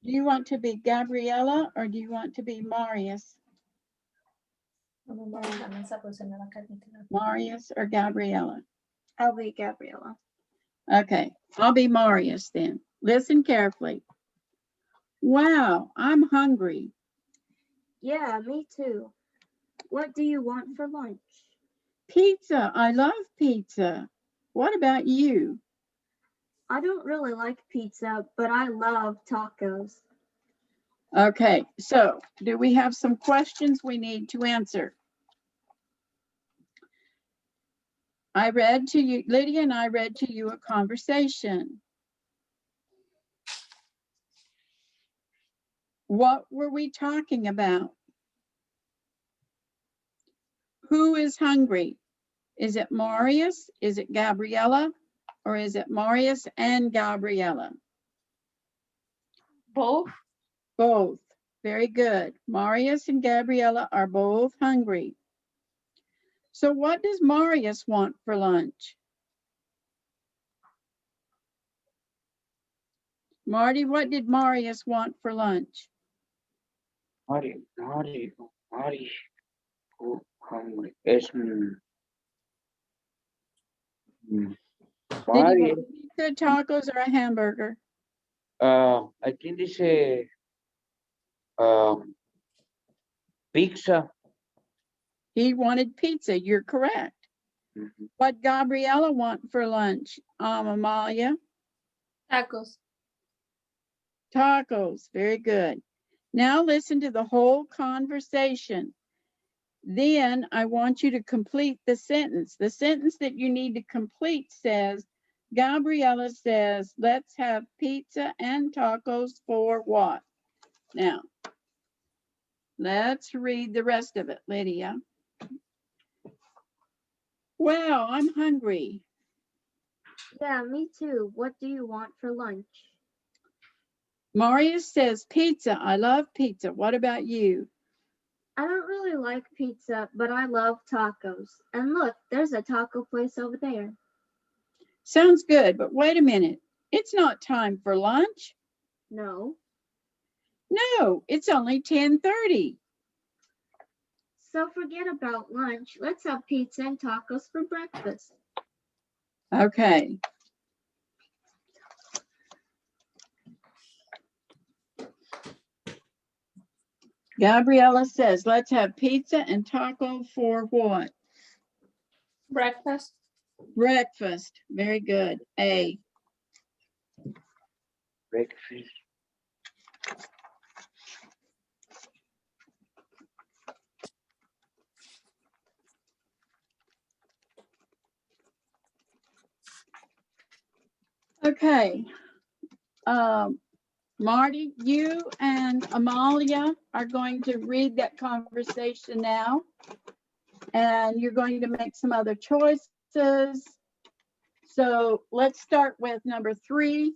Do you want to be Gabriella or do you want to be Marius? Marius or Gabriella? I'll be Gabriella. Okay, I'll be Marius then. Listen carefully. Wow, I'm hungry. Yeah, me too. What do you want for lunch? Pizza, I love pizza. What about you? I don't really like pizza, but I love tacos. Okay, so do we have some questions we need to answer? I read to you, Lydia and I read to you a conversation. What were we talking about? Who is hungry? Is it Marius? Is it Gabriella? Or is it Marius and Gabriella? Both. Both. Very good. Marius and Gabriella are both hungry. So what does Marius want for lunch? Marty, what did Marius want for lunch? Mari, oh, hungry. Es Did he Mari, want pizza, tacos, or a hamburger? I think this is pizza. He wanted pizza. You're correct. Mhm. What Gabriella want for lunch? Amalia? Tacos. Tacos. Very good. Now listen to the whole conversation. Then I want you to complete the sentence. The sentence that you need to complete says, Gabriella says, let's have pizza and tacos for what? Now, let's read the rest of it, Lydia. Wow, I'm hungry. Yeah, me too. What do you want for lunch? Marius says, pizza. I love pizza. What about you? I don't really like pizza, but I love tacos. And look, there's a taco place over there. Sounds good, but wait a minute. It's not time for lunch. No. No, it's only 10:30. So forget about lunch. Let's have pizza and tacos for breakfast. Okay. Gabriella says, let's have pizza and taco for what? Breakfast. Breakfast. Very good. A. Breakfast. Okay. Marty, you and Amalia are going to read that conversation now. And you're going to make some other choices. So let's start with number 3.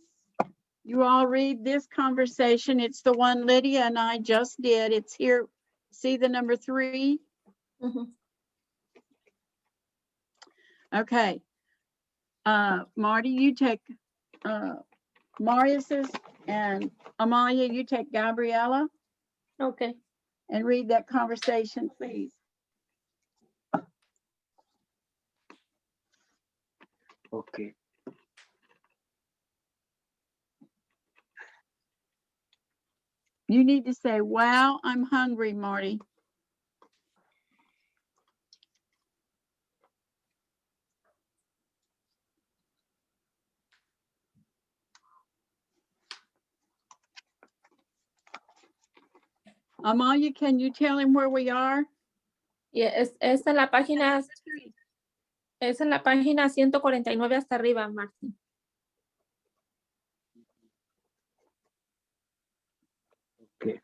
You all read this conversation. It's the one Lydia and I just did. It's here. See the number 3? Mhm. Okay. Marty, you take Marius's, and Amalia, you take Gabriella Okay. and read that conversation, please. Okay. You need to say, wow, I'm hungry, Marty. Amalia, can you tell him where we are? Yeah, es en la página, es en la página 149 hasta arriba, Martín. Okay.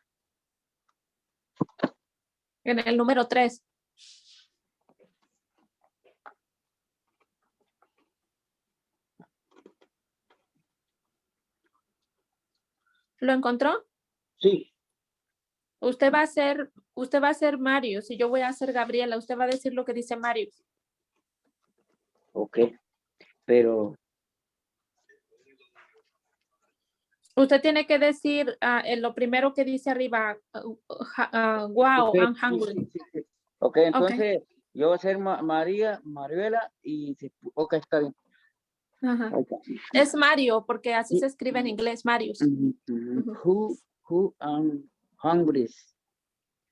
En el número 3. ¿Lo encontró? Sí. Usted va a ser Marius y yo voy a ser Gabriela. Usted va a decir lo que dice Marius. Okay. Pero Usted tiene que decir en lo primero que dice arriba, wow, okay, I'm hungry. sí. Ok, entonces yo voy a ser Mariela y ok, está bien. Ajá. Okay. Es Mario, porque así Sí. se escribe en inglés, Marius. Who I'm hungry.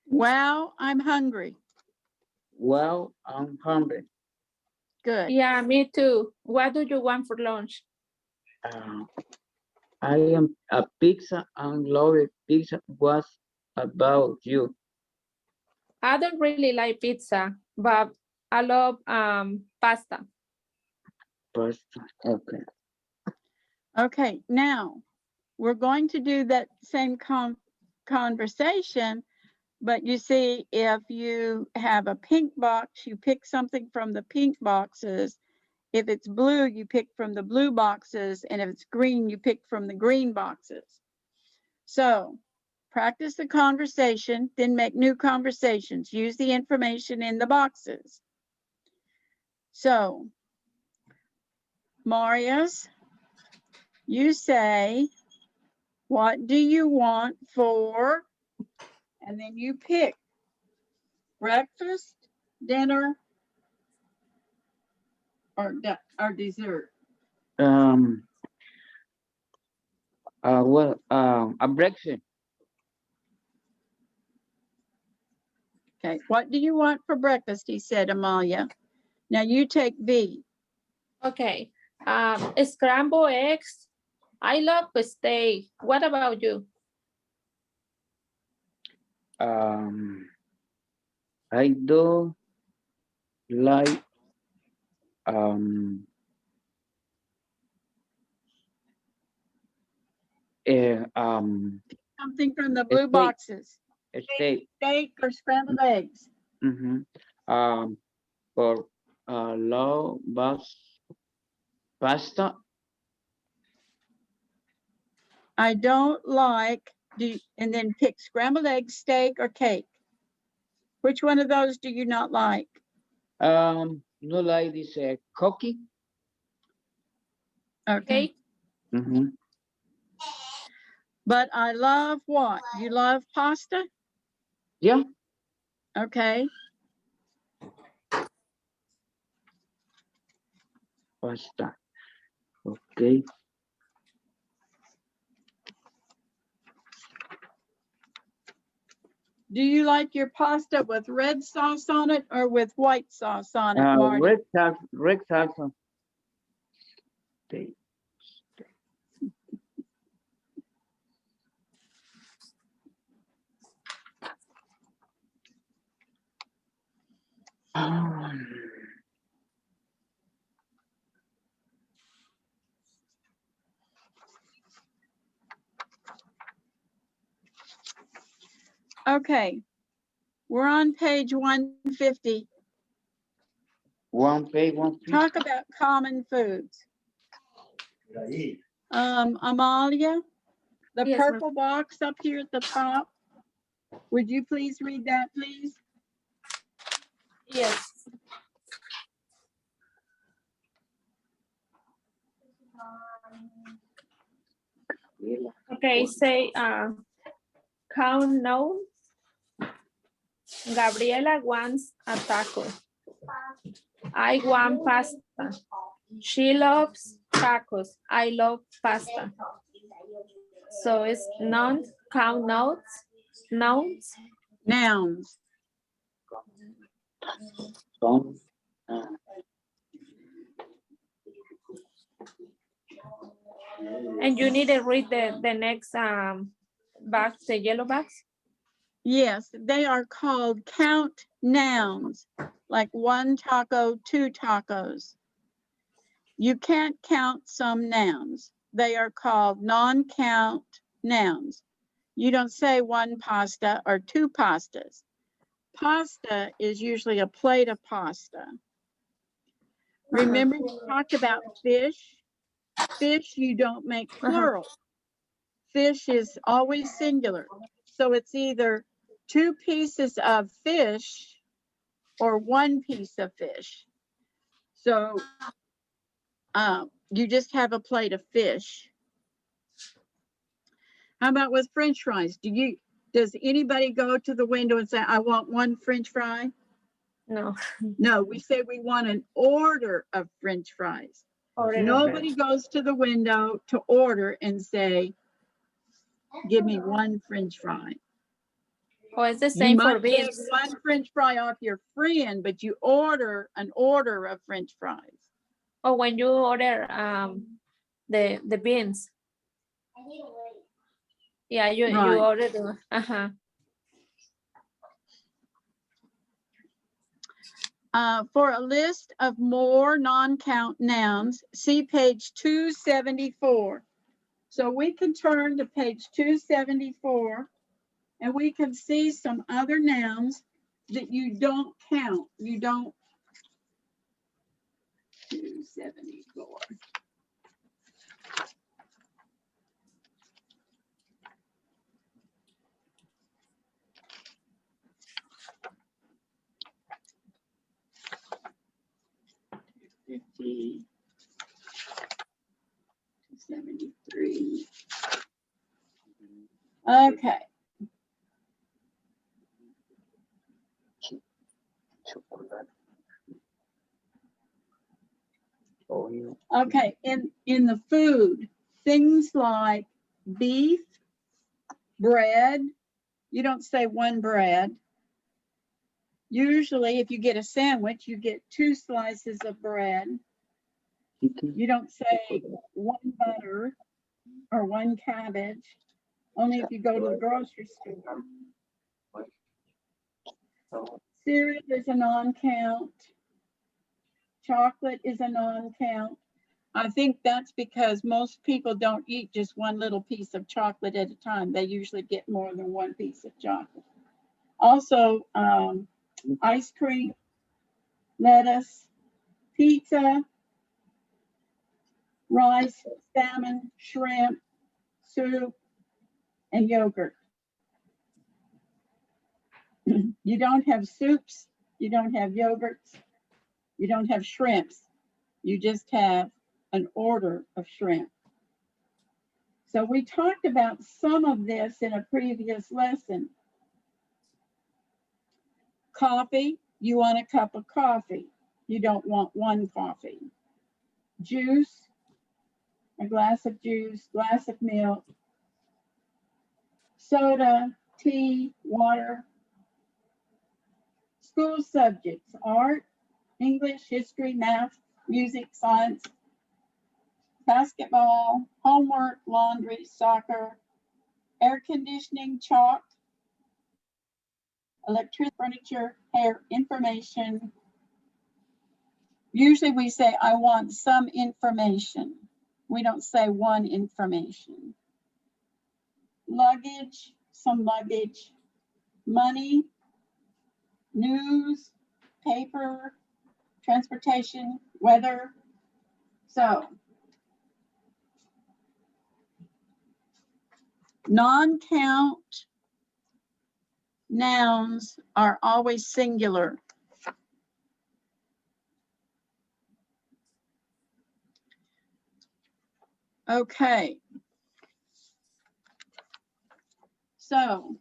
Wow, I'm hungry. Wow, I'm hungry. Good. Yeah, me too. What do you want for lunch? I am a pizza and love pizza. What about you? I don't really like pizza, but I love pasta. Pasta. Okay. Okay, now we're going to do that same conversation, but you see, if you have a pink box, you pick something from the pink boxes. If it's blue, you pick from the blue boxes. And if it's green, you pick from the green boxes. So practice the conversation, then make new conversations. Use the information in the boxes. So, Marius, you say, what do you want for, and then you pick breakfast, dinner, or dessert. A breakfast. Okay, what do you want for breakfast? He said, Amalia. Now you take B. Okay, scrambled eggs. I love steak. What about you? I do like Something from the blue steak. boxes. Steak. Steak or scrambled eggs. For low pasta. I don't like, and then pick scrambled eggs, steak, or cake. Which one of those do you not like? No like this cookie. Okay. Mm-hmm. But I love what? You love pasta? Yeah, Okay. pasta. Okay. Do you like your pasta with red sauce on it or with white sauce on it, Marty? Red salsa. Okay. Okay. We're on page 150. One page, one piece. Talk about common foods. Ahí. Amalia, the Yes, ma'am. purple box up here at the top. Would you please read that, please? Yes. Okay, say count now. Gabriela wants a taco. I want pasta. She loves tacos. I love pasta. So it's non count notes. Nouns. Nouns. Some, And you need to read the next box, the yellow box. Yes, they are called count nouns, like 1 taco, 2 tacos. You can't count some nouns. They are called non-count nouns. You don't say 1 pasta or 2 pastas. Pasta is usually a plate of pasta. Remember, we talked about fish. Fish, you don't make plural. Fish is always singular. So it's either 2 pieces of fish or 1 piece of fish. So you just have a plate of fish. How about with French fries? Does anybody go to the window and say, I want 1 French fry? No. No, we say we want an order of French fries. Nobody goes to the window to order and say, give me 1 French fry. Oh, it's the You same for might get beans. 1 French fry off your friend, but you order an order of French fries. Or when you order the beans. Yeah, you Right. order the For a list of more non-count nouns, see page 274. So we can turn to page 274 and we can see some other nouns that you don't count. You don't. 274. $50, 73. Okay. Okay, in the food, things like beef, bread, you don't say 1 bread. Usually if you get a sandwich, you get 2 slices of bread. You don't say 1 butter or 1 cabbage, only if you go to the grocery store. Cereal is a non-count. Chocolate is a non-count. I think that's because most people don't eat just 1 little piece of chocolate at a time. They usually get more than 1 piece of chocolate. Also, ice cream, lettuce, pizza, rice, salmon, shrimp, soup, and yogurt. You don't have soups, you don't have yogurts, you don't have shrimps. You just have an order of shrimp. So we talked about some of this in a previous lesson. Coffee, you want a cup of coffee. You don't want one coffee. Juice, a glass of juice, glass of milk. Soda, tea, water. School subjects, art, English, history, math, music, science, basketball, homework, laundry, soccer, air conditioning, chalk, electricity, furniture, hair, information. Usually we say, I want some information. We don't say one information. Luggage, some luggage, money, news, paper, transportation, weather. So, non-count nouns are always singular. Okay. So,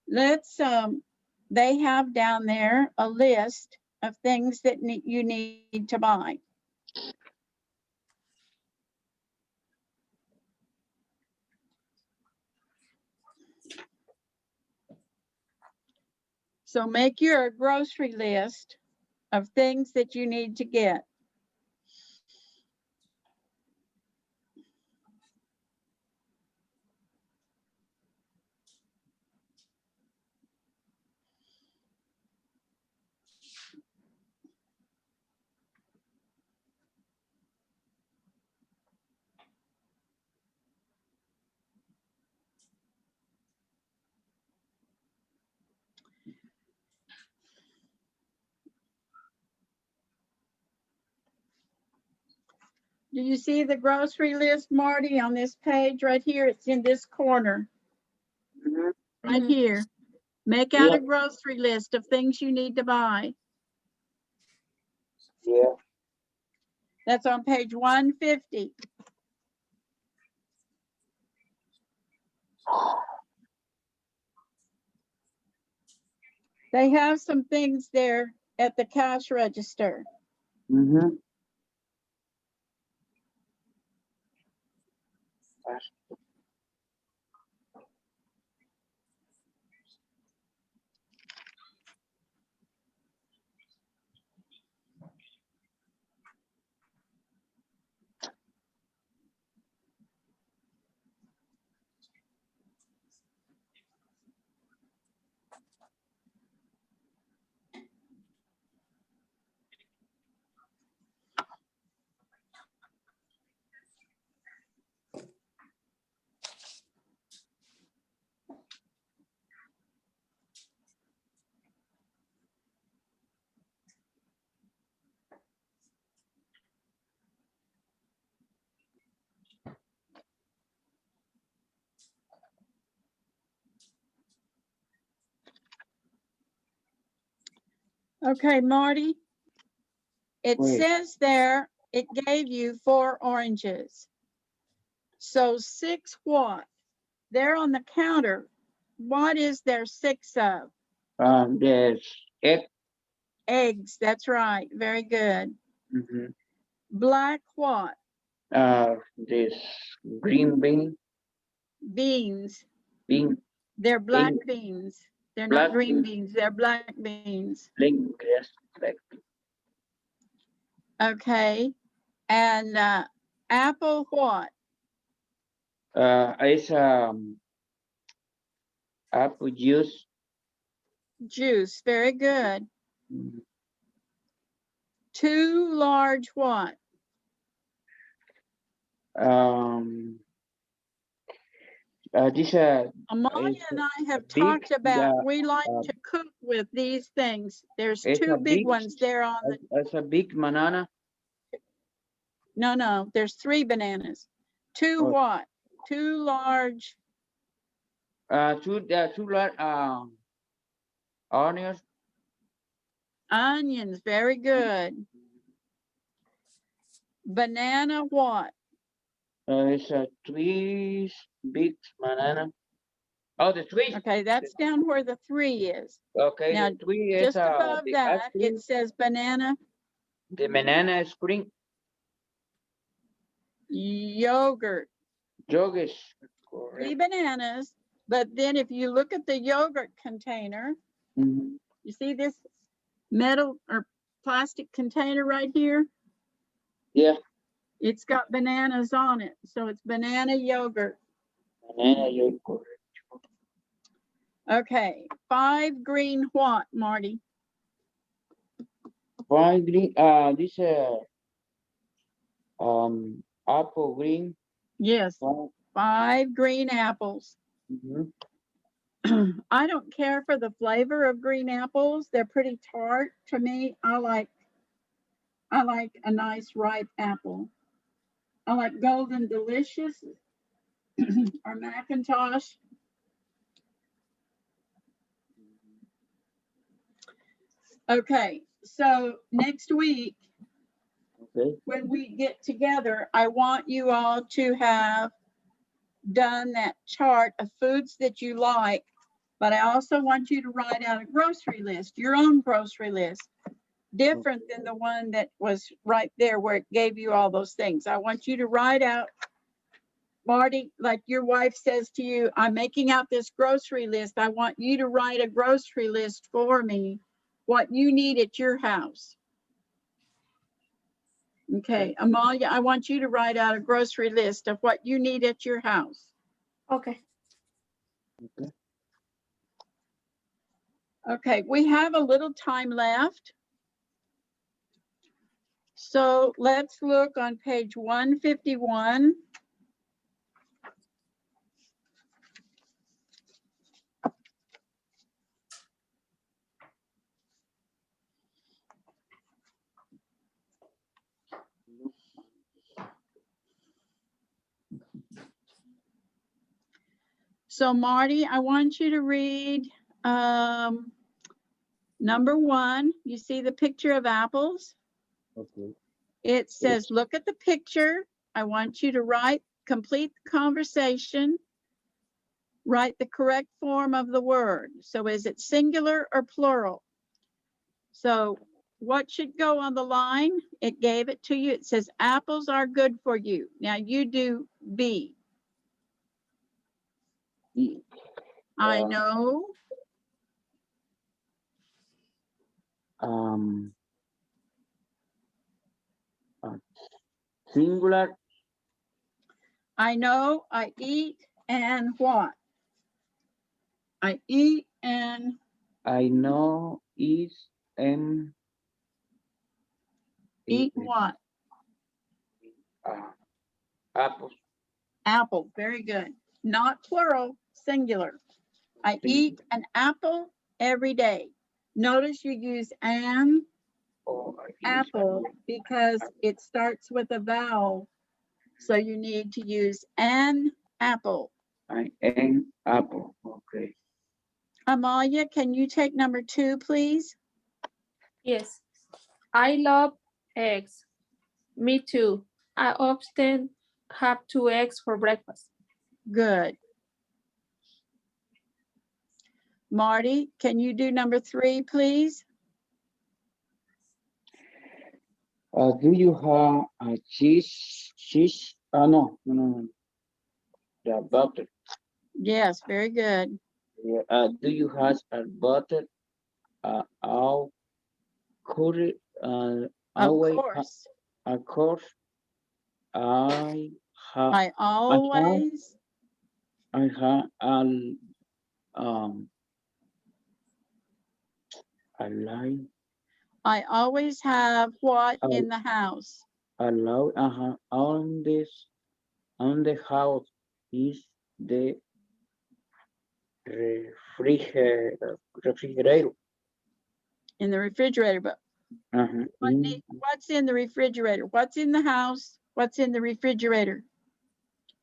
let's, they have down there a list of things that you need to buy. So make your grocery list of things that you need to get. Do you see the grocery list, Marty, on this page right here? It's in this corner. Right here. Make out a grocery list of things you need to buy. Yeah. That's on page 150. They have some things there at the cash register. Mm-hmm. Okay, Marty. It Wait. says there, it gave you 4 oranges. So 6 what? There on the counter, what is there 6 of? There's egg. Eggs, that's right. Very good. Mm-hmm. Black what? This green bean. Beans. Bean. They're black Bean. beans. They're Black not green bean. beans. They're black beans. Green. Yes. Black. Okay. And apple what? It's apple juice. Juice. Very good. Mm. 2 large what? This Amalia is and I have big. talked about, we like to cook with these things. There's It's 2 a big big. ones there on the, It's a big banana. no, there's 3 bananas. 2 Oh. what? 2 large, Two large onions. Onions, very good. Banana what? It's a trees, big banana. Oh, the tree. Okay, that's down where the 3 is. Okay, Now, the tree is just above the ice that, cream. it says banana The banana ice cream. yogurt. Yogurt. 3 Correct. bananas, but then if you look at the yogurt container, Mhm. you see this metal or plastic container right here? Yeah, It's got bananas on it, so it's banana yogurt. banana yogurt. Okay, 5 green what, Marty? Fine green. This apple green. Yes, Fine. 5 green apples. Mhm. I don't care for the flavor of green apples. They're pretty tart to me. I like a nice ripe apple. I like Golden Delicious or Macintosh. Okay, so next week Okay. when we get together, I want you all to have done that chart of foods that you like, but I also want you to write out a grocery list, your own grocery list, different than the one that was right there where it gave you all those things. I want you to write out, Marty, like your wife says to you, I'm making out this grocery list. I want you to write a grocery list for me, what you need at your house. Okay, Amalia, I want you to write out a grocery list of what you need at your house. Okay. Okay, we have a little time left. So let's look on page 151. So Marty, I want you to read number 1. You see the picture of apples? Okay. It says, look at the picture. I want you to complete the conversation, write the correct form of the word. So is it singular or plural? So what should go on the line? It gave it to you. It says, apples are good for you. Now you do B. I know. Um, singular. I know. I eat and what? I eat and I know is eat what? apple. Apple. Very good. Not plural, singular. I eat an apple every day. Notice you use an apple because it starts with a vowel. So you need to use an apple. An apple. Okay. Amalia, can you take number 2, please? Yes. I love eggs. Me too. I often have 2 eggs for breakfast. Good. Marty, can you do number 3, please? Do you have a cheese? No. The butter. Yes, very good. Yeah. Do you have a butter? Our curry. Of Always. course. Of course. I have. I always. I have. Um. I like. I always have what in the house? Allow. On this. On the house is the refrigerator. In the refrigerator, but what's in the refrigerator? What's in the house? What's in the refrigerator?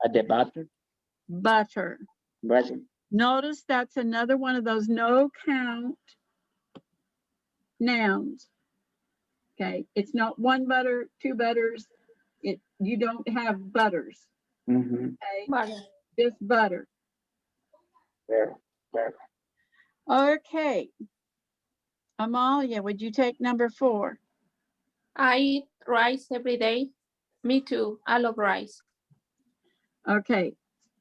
At the butter. Butter. Butter. Notice that's another one of those no count nouns. Okay, it's not one butter, two butters. You don't have butters. Mm-hmm. Okay, Butter. just butter. There. Okay. Amalia, would you take number 4? I eat rice every day. Me too. I love rice. Okay.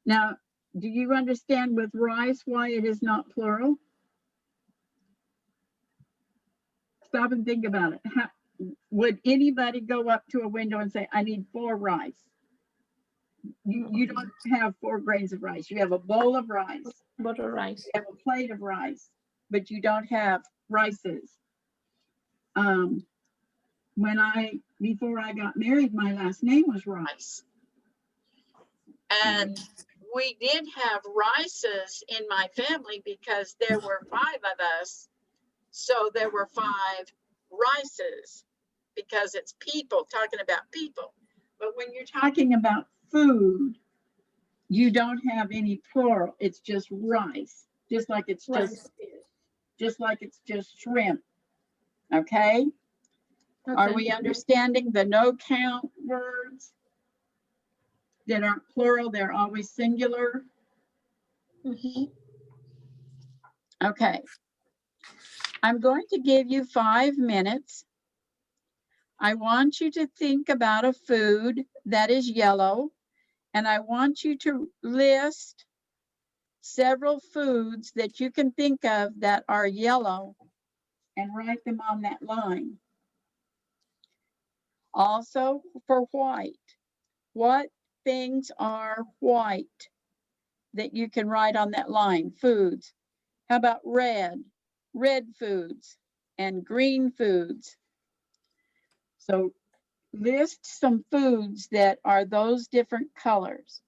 Now, do you understand with rice why it is not plural? Stop and think about it. Would anybody go up to a window and say, I need 4 rice? You don't have 4 grains of rice. You have a bowl of rice. Butter rice. You have a plate of rice, but you don't have rices. Before I got married, my last name was Rice. And we did have rices in my family because there were 5 of us. So there were 5 rices because it's people, talking about people. But when you're talking about food, you don't have any plural. It's just rice, just like it's Rice. just like it's just shrimp. Okay? Are Okay. we understanding the no count words that aren't plural? They're always singular. Mhm. Okay. I'm going to give you 5 minutes. I want you to think about a food that is yellow, and I want you to list several foods that you can think of that are yellow and write them on that line. Also for white, what things are white that you can write on that line? Foods. How about red? Red foods and green foods. So list some foods that are those different colors.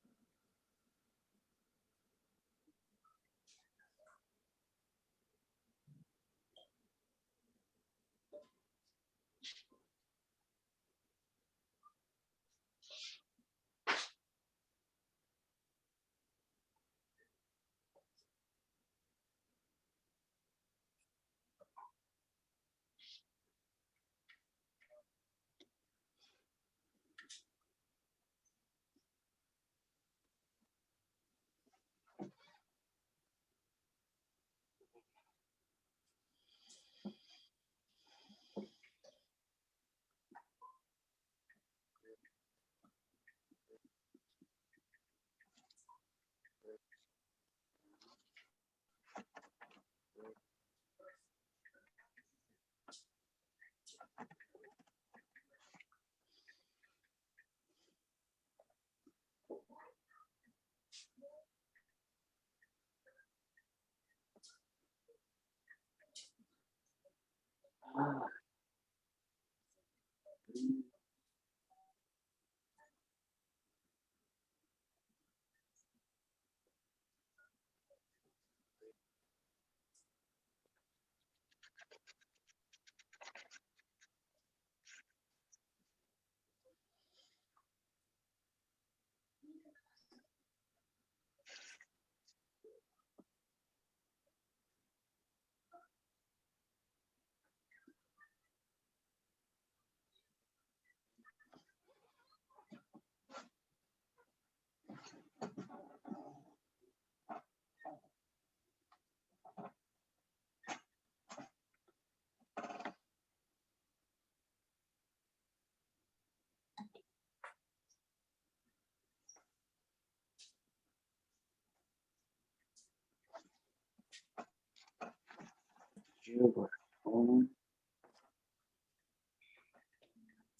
Sugar.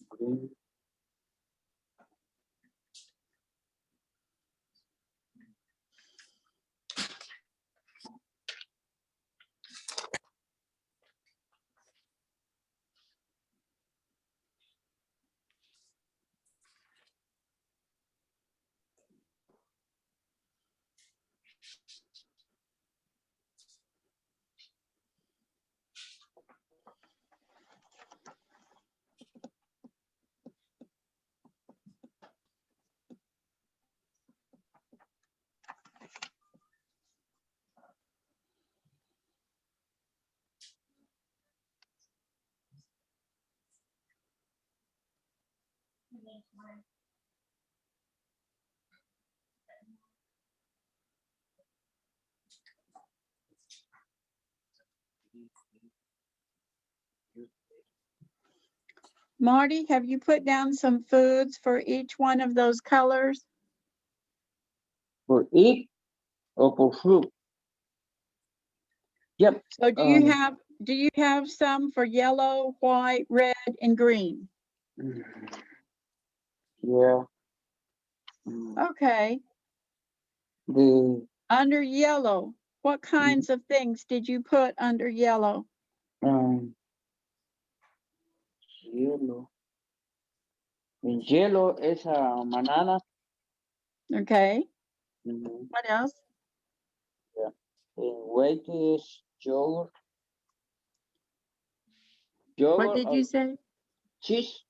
Green. Marty, have you put down some foods for each one of those colors? For eat or for fruit? Yep. So do you have some for yellow, white, red, and green? Yeah. Okay. Under yellow, what kinds of things did you put under yellow? Yellow. In yellow is a banana. Okay. Mhm. What else? Yeah. In white is yogurt. What Yogurt did or you say? cheese.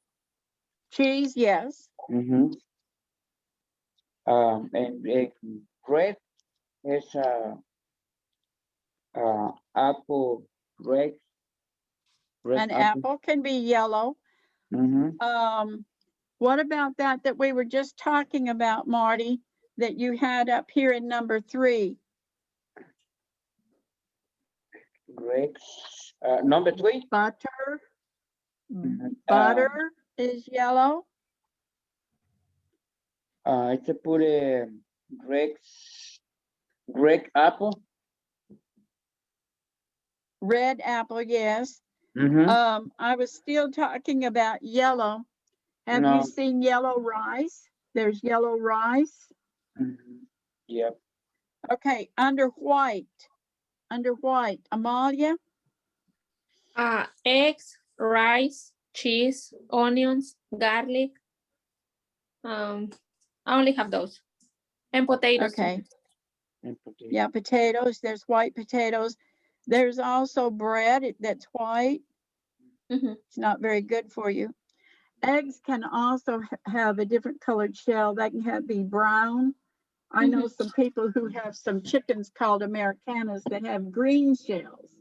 Cheese, yes. Mm-hmm. And red is apple, red An apple. apple can be yellow. Mm-hmm. What about that we were just talking about, Marty, that you had up here in number 3? Grapes. Number 3. Butter. Mhm. Butter is yellow. It's a put a grape apple. Red apple, yes. Mm-hmm. I was still talking about yellow. Have you No. seen yellow rice? There's yellow rice. Mm-hmm. Yep. Okay, under white, Amalia? Eggs, rice, cheese, onions, garlic. I only have those. And potatoes. Okay. And potato. Yeah, potatoes. There's white potatoes. There's also bread that's white. It's not very good for you. Eggs can also have a different colored shell. They can be brown. I know some people who have some chickens called Americanas that have green shells.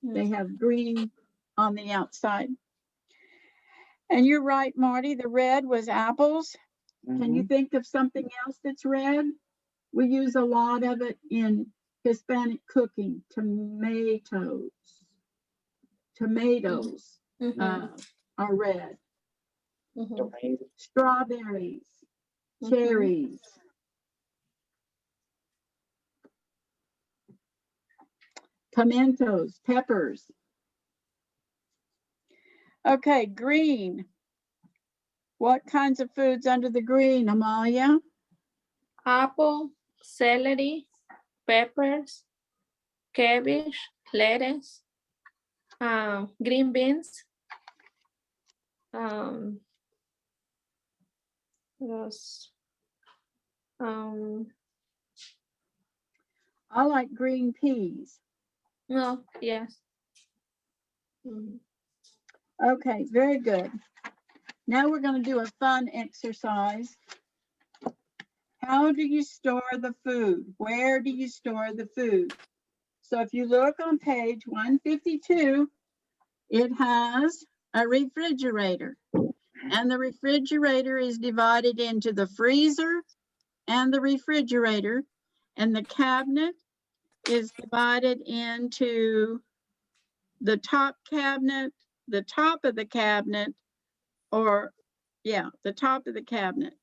They have green on the outside. And you're right, Marty, the red was apples. Can you think of something else that's red? We use a lot of it in Hispanic cooking. Tomatoes are red. Tomato. Strawberries, cherries. Pimentos, peppers. Okay, green. What kinds of foods under the green, Amalia? Apple, celery, peppers, cabbage, lettuce, green beans, those, I like green peas. no, yes. Okay, very good. Now we're going to do a fun exercise. How do you store the food? Where do you store the food? So if you look on page 152, it has a refrigerator. And the refrigerator is divided into the freezer and the refrigerator. And the cabinet is divided into the top cabinet, the top of the cabinet, or yeah, the top of the cabinet.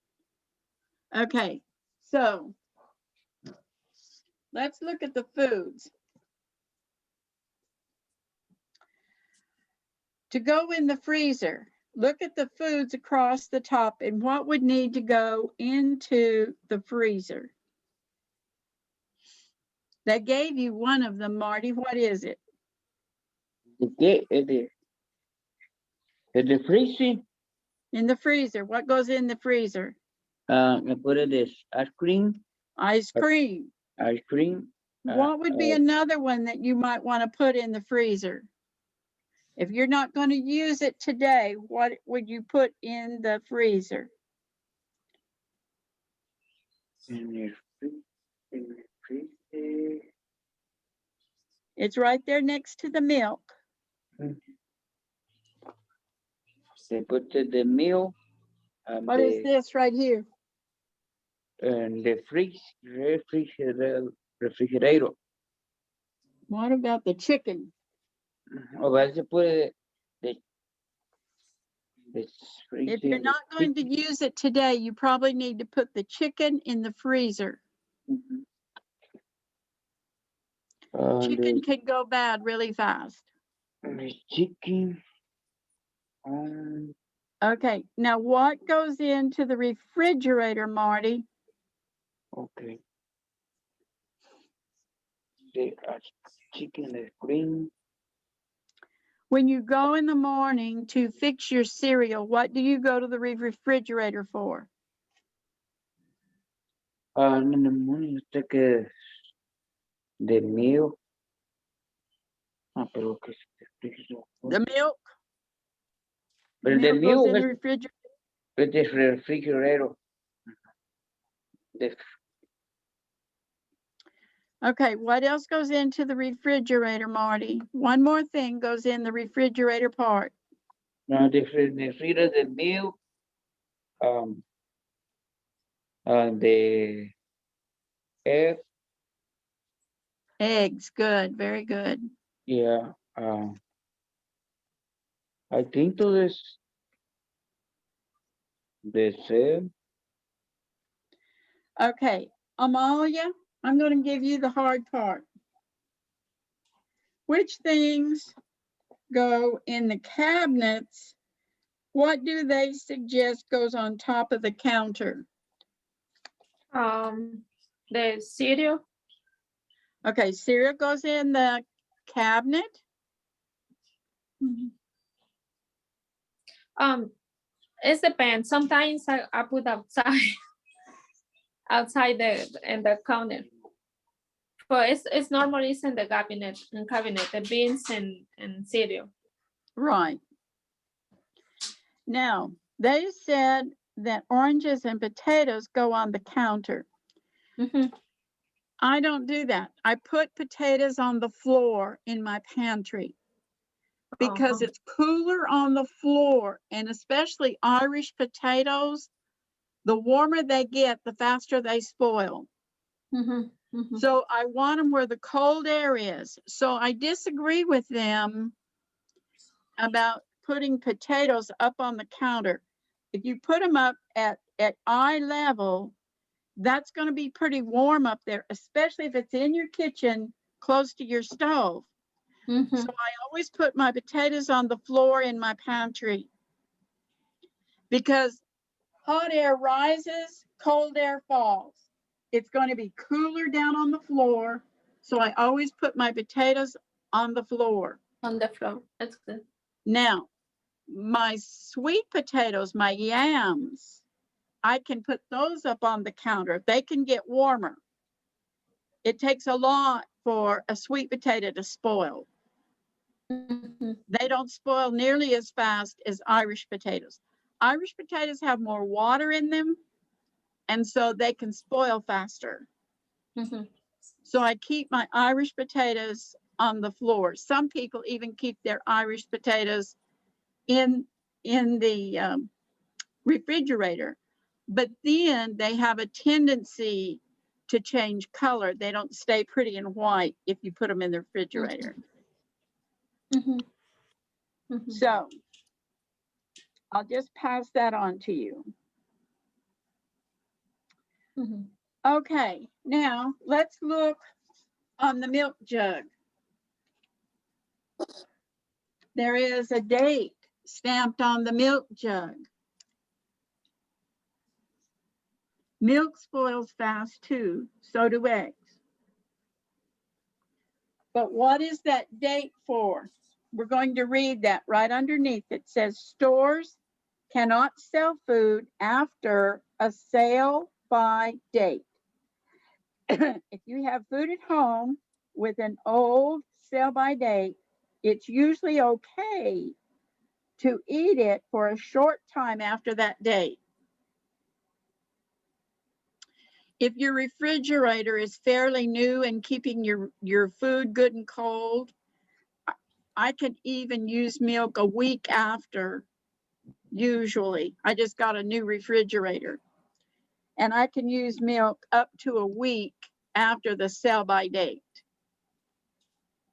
Okay, so let's look at the foods. To go in the freezer, look at the foods across the top and what would need to go into the freezer. They gave you one of them, Marty. What is it? The freezer. In the freezer, what goes in the freezer? I put it this ice cream. Ice cream. Ice cream. What would be another one that you might want to put in the freezer? If you're not going to use it today, what would you put in the freezer? In the freezer. It's right there next to the milk. They put the milk. What is this right here? And the refrigerator. What about the chicken? O a veces puede If you're not going to use it today, you probably need to put the chicken in the freezer. Chicken can go bad really fast. The chicken. Okay, now what goes into the refrigerator, Marty? Okay. The chicken is green. When you go in the morning to fix your cereal, what do you go to the refrigerator for? In the morning, take the milk. Pero que The milk? But the Milk goes milk in the is refrigerator. the refrigerator. Okay, what else goes into the refrigerator, Marty? One more thing goes in the refrigerator part. Now the freezer, the milk, the egg, Eggs, good, very good. yeah. I think to this the same. Okay, Amalia, I'm going to give you the hard part. Which things go in the cabinets? What do they suggest goes on top of the counter? The cereal. Okay, cereal goes in the cabinet. It depends. Sometimes I put outside, outside the counter. But it's normally it's in the cabinet, the beans and cereal. Right. Now, they said that oranges and potatoes go on the counter. I don't do that. I put potatoes on the floor in my pantry because it's cooler on the floor, and especially Irish potatoes, the warmer they get, the faster they spoil. So I want them where the cold air is. So I disagree with them about putting potatoes up on the counter. If you put them up at eye level, that's going to be pretty warm up there, especially if it's in your kitchen close to your stove. So I always put my potatoes on the floor in my pantry because hot air rises, cold air falls. It's going to be cooler down on the floor. So I always put my potatoes on the floor. On the floor, that's good. Now, my sweet potatoes, my yams, I can put those up on the counter. They can get warmer. It takes a lot for a sweet potato to spoil. They don't spoil nearly as fast as Irish potatoes. Irish potatoes have more water in them, and so they can spoil faster. So I keep my Irish potatoes on the floor. Some people even keep their Irish potatoes in the refrigerator, but then they have a tendency to change color. They don't stay pretty and white if you put them in the refrigerator. So I'll just pass that on to you. Okay, now let's look on the milk jug. There is a date stamped on the milk jug. Milk spoils fast too, so do eggs. But what is that date for? We're going to read that right underneath. It says stores cannot sell food after a sale by date. If you have food at home with an old sell by date, it's usually okay to eat it for a short time after that date. If your refrigerator is fairly new and keeping your food good and cold, I could even use milk a week after usually. I just got a new refrigerator. And I can use milk up to a week after the sell-by date.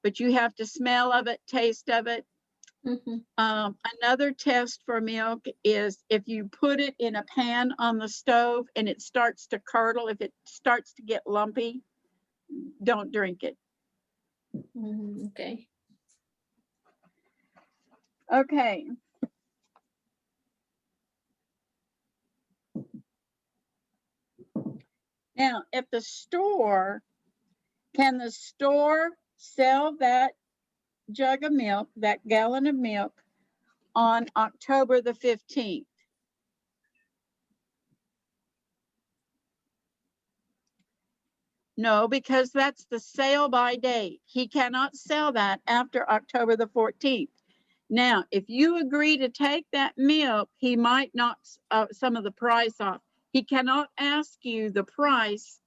But you have to smell of it, taste of it. Another test for milk is if you put it in a pan on the stove and it starts to curdle, if it starts to get lumpy, don't drink it. Okay. Okay. Now, if the store, can the store sell that jug of milk, that gallon of milk, on October the 15th? No, because that's the sale by date. He cannot sell that after October the 14th. Now, if you agree to take that milk, he might knock some of the price off. He cannot ask you the price,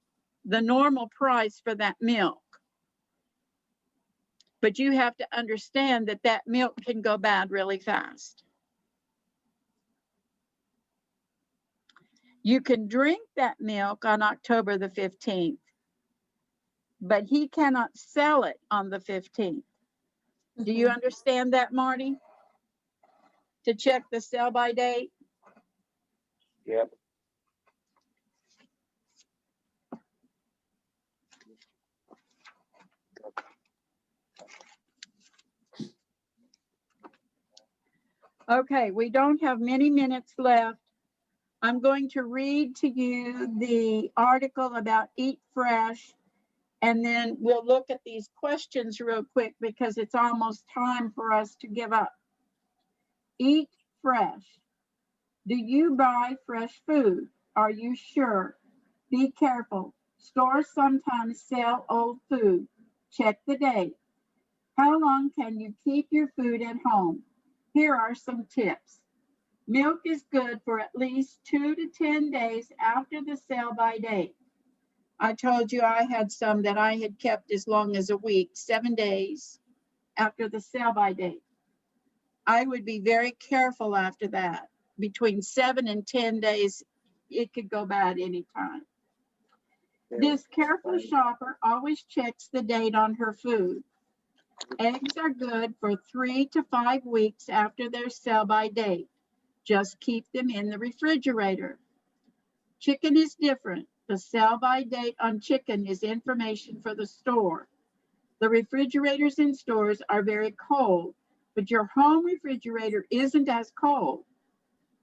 the normal price for that milk. But you have to understand that that milk can go bad really fast. You can drink that milk on October the 15th, but he cannot sell it on the 15th. Do you understand that, Marty? To check the sell by date? Yep. Okay, we don't have many minutes left. I'm going to read to you the article about Eat Fresh, and then we'll look at these questions real quick because it's almost time for us to give up. Eat Fresh. Do you buy fresh food? Are you sure? Be careful. Stores sometimes sell old food. Check the date. How long can you keep your food at home? Here are some tips. Milk is good for at least 2 to 10 days after the sell-by date. I told you I had some that I had kept as long as a week, 7 days after the sell-by date. I would be very careful after that. Between 7 and 10 days, it could go bad anytime. This careful shopper always checks the date on her food. Eggs are good for 3 to 5 weeks after their sell-by date. Just keep them in the refrigerator. Chicken is different. The sell-by date on chicken is information for the store. The refrigerators in stores are very cold, but your home refrigerator isn't as cold.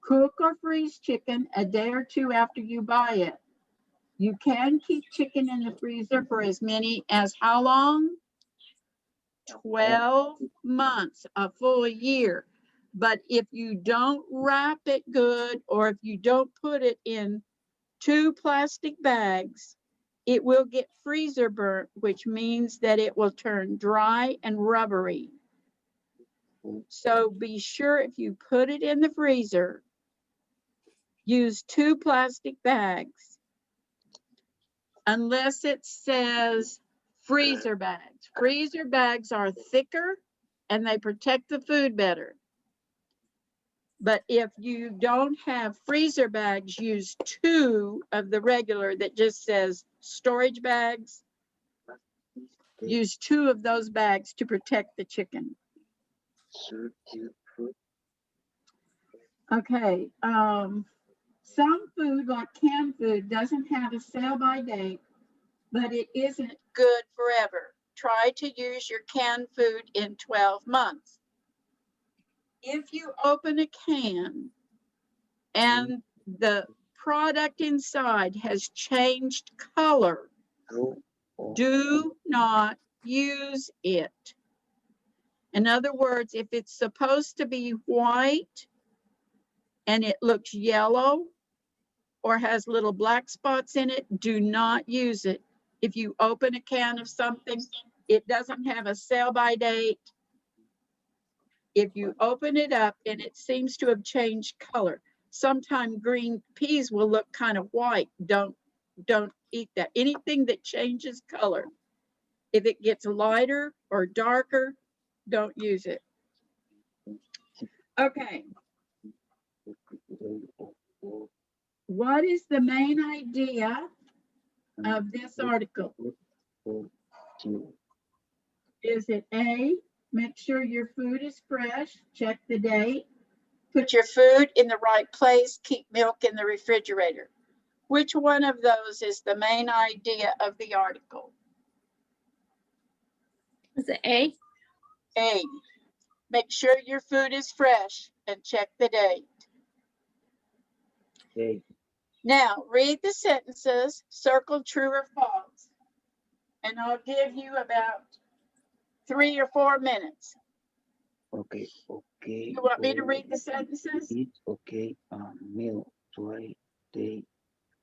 Cook or freeze chicken a day or two after you buy it. You can keep chicken in the freezer for as many as how long? 12 months, a full year. But if you don't wrap it good, or if you don't put it in 2 plastic bags, it will get freezer burnt, which means that it will turn dry and rubbery. So be sure if you put it in the freezer, use 2 plastic bags, unless it says freezer bags. Freezer bags are thicker and they protect the food better. But if you don't have freezer bags, use 2 of the regular that just says storage bags. Use 2 of those bags to protect the chicken. Okay. Some food, like canned food, doesn't have a sell-by date, but it isn't good forever. Try to use your canned food in 12 months. If you open a can and the product inside has changed color, do not use it. In other words, if it's supposed to be white and it looks yellow or has little black spots in it, do not use it. If you open a can of something, it doesn't have a sell-by date. If you open it up and it seems to have changed color, sometimes green peas will look kind of white. Don't eat that. Anything that changes color, if it gets lighter or darker, don't use it. Okay. What is the main idea of this article? Is it A, make sure your food is fresh, check the date, put your food in the right place, keep milk in the refrigerator? Which one of those is the main idea of the article? Is it A? A, make sure your food is fresh and check the date. Okay. Now, read the sentences, circle true or false, and I'll give you about 3 or 4 minutes. Okay. You want me to read the sentences? It's okay. Meal twice day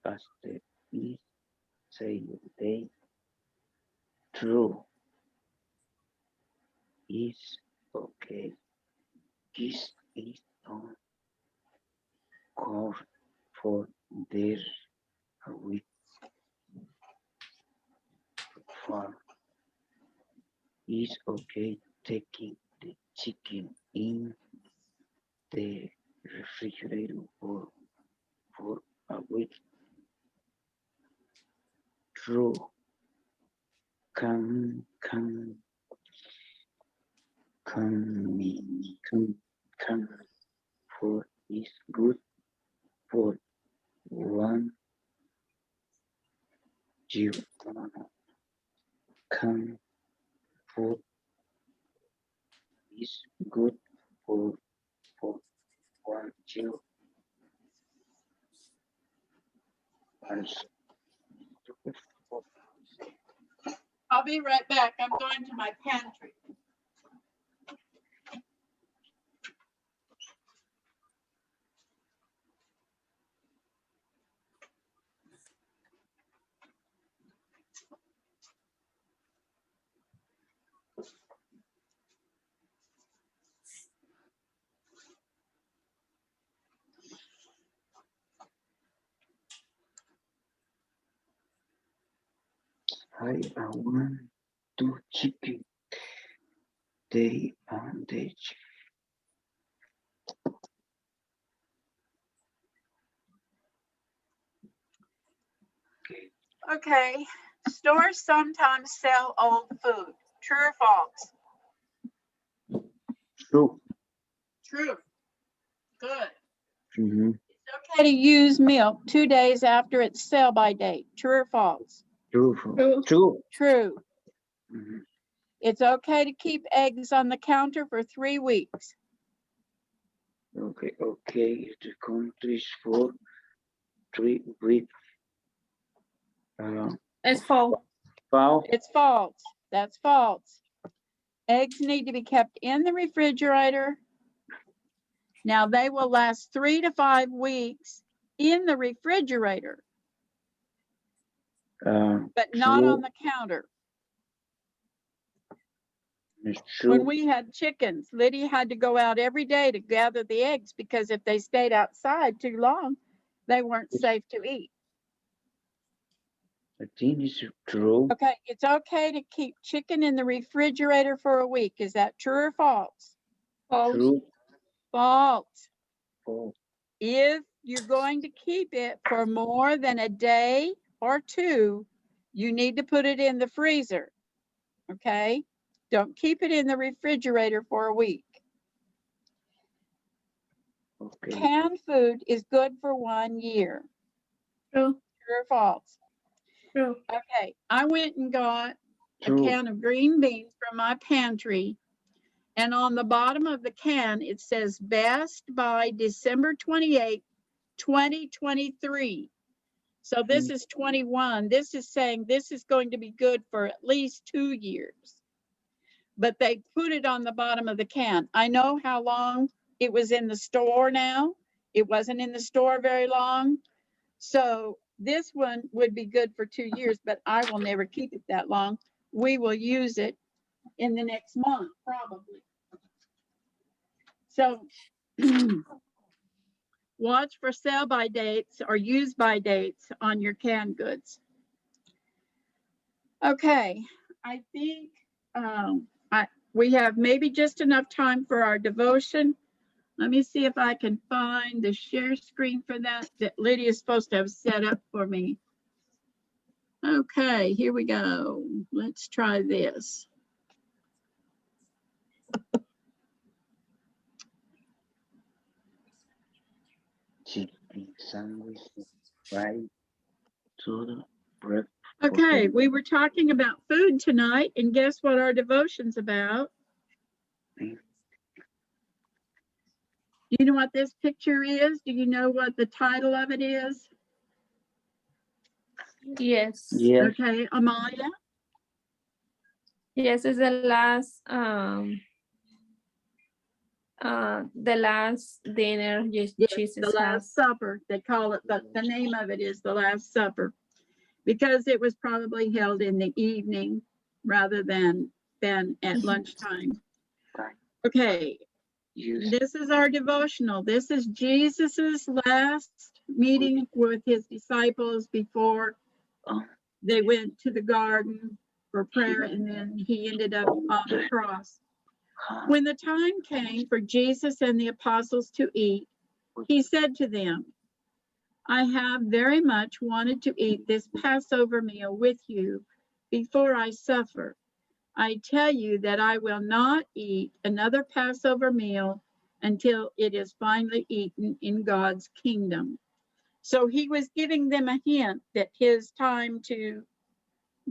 faster is say day true. Is okay. This is on call for their week farm. Is okay taking the chicken in the refrigerator for a week. True. Can food is good for 1 year. Can food is good for 1 year. I'll be right back. I'm going to my pantry. I want 2 chicken. They and they Okay. Stores sometimes sell old food. True or false? true. True. Good. Mm-hmm. It's okay to use milk 2 days after its sell-by date. True or false? True. True. True. True. Mm-hmm. It's okay to keep eggs on the counter for 3 weeks. Okay. The country is for 3 weeks. It's false. Foul. It's false. That's false. Eggs need to be kept in the refrigerator. Now they will last 3 to 5 weeks in the refrigerator, but not on the counter. It's When true. we had chickens, Lydia had to go out every day to gather the eggs because if they stayed outside too long, they weren't safe to eat. I think it's true. Okay, it's okay to keep chicken in the refrigerator for a week. Is that true or false? False. True. False. False. If you're going to keep it for more than a day or 2, you need to put it in the freezer. Okay? Don't keep it in the refrigerator for a week. Okay. Canned food is good for 1 year. True. True or false? True. Okay, I went and got a True. can of green beans from my pantry, and on the bottom of the can, it says best by December 28th, 2023. So this is 21. This is saying this is going to be good for at least 2 years. But they put it on the bottom of the can. I know how long it was in the store now. It wasn't in the store very long. So this one would be good for 2 years, but I will never keep it that long. We will use it in the next month, probably. So watch for sell-by dates or use-by dates on your canned goods. Okay, I think we have maybe just enough time for our devotion. Let me see if I can find the share screen for that Lydia is supposed to have set up for me. Okay, here we go. Let's try this. Chicken sandwich, fried soda, bread. Okay, we were talking about food tonight, and guess what our devotion's about? Do you know what this picture is? Do you know what the title of it is? Yes. Yes. Okay, Amalia? Yes, it's the last dinner Yes, Jesus the Last Supper. They call it, the name of it is the Last Supper, because it was probably held in the evening rather than at lunchtime. Okay, this is our devotional. This is Jesus's last meeting with his disciples before they went to the garden for prayer, and then he ended up on the cross. When the time came for Jesus and the apostles to eat, he said to them, I have very much wanted to eat this Passover meal with you before I suffer. I tell you that I will not eat another Passover meal until it is finally eaten in God's kingdom. So he was giving them a hint that his time to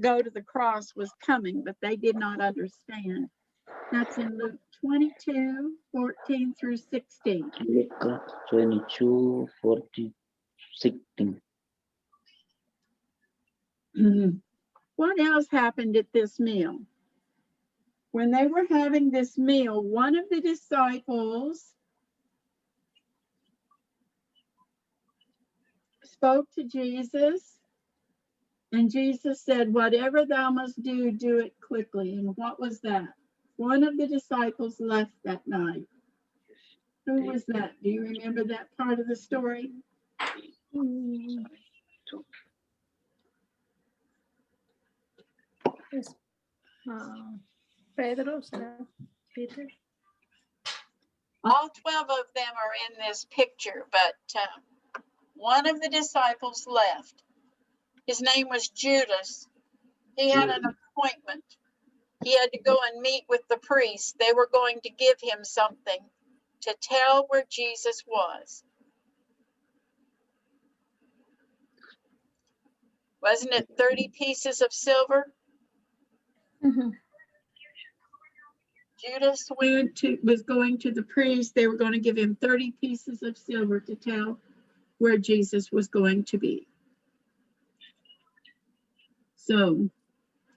go to the cross was coming, but they did not understand. That's in Luke 22, 14 through 16. Luke 22, 14, 16. What else happened at this meal? When they were having this meal, one of the disciples spoke to Jesus, and Jesus said, whatever thou must do, do it quickly. And what was that? One of the disciples left that night. Who was that? Do you remember that part of the story? Pedro, Peter. All 12 of them are in this picture, but one of the disciples left. His name was Judas. He had an appointment. He had to go and meet with the priests. They were going to give him something to tell where Jesus was. Wasn't it 30 pieces of silver? Mm-hmm. Judas was going to the priest. They were going to give him 30 pieces of silver to tell where Jesus was going to be. So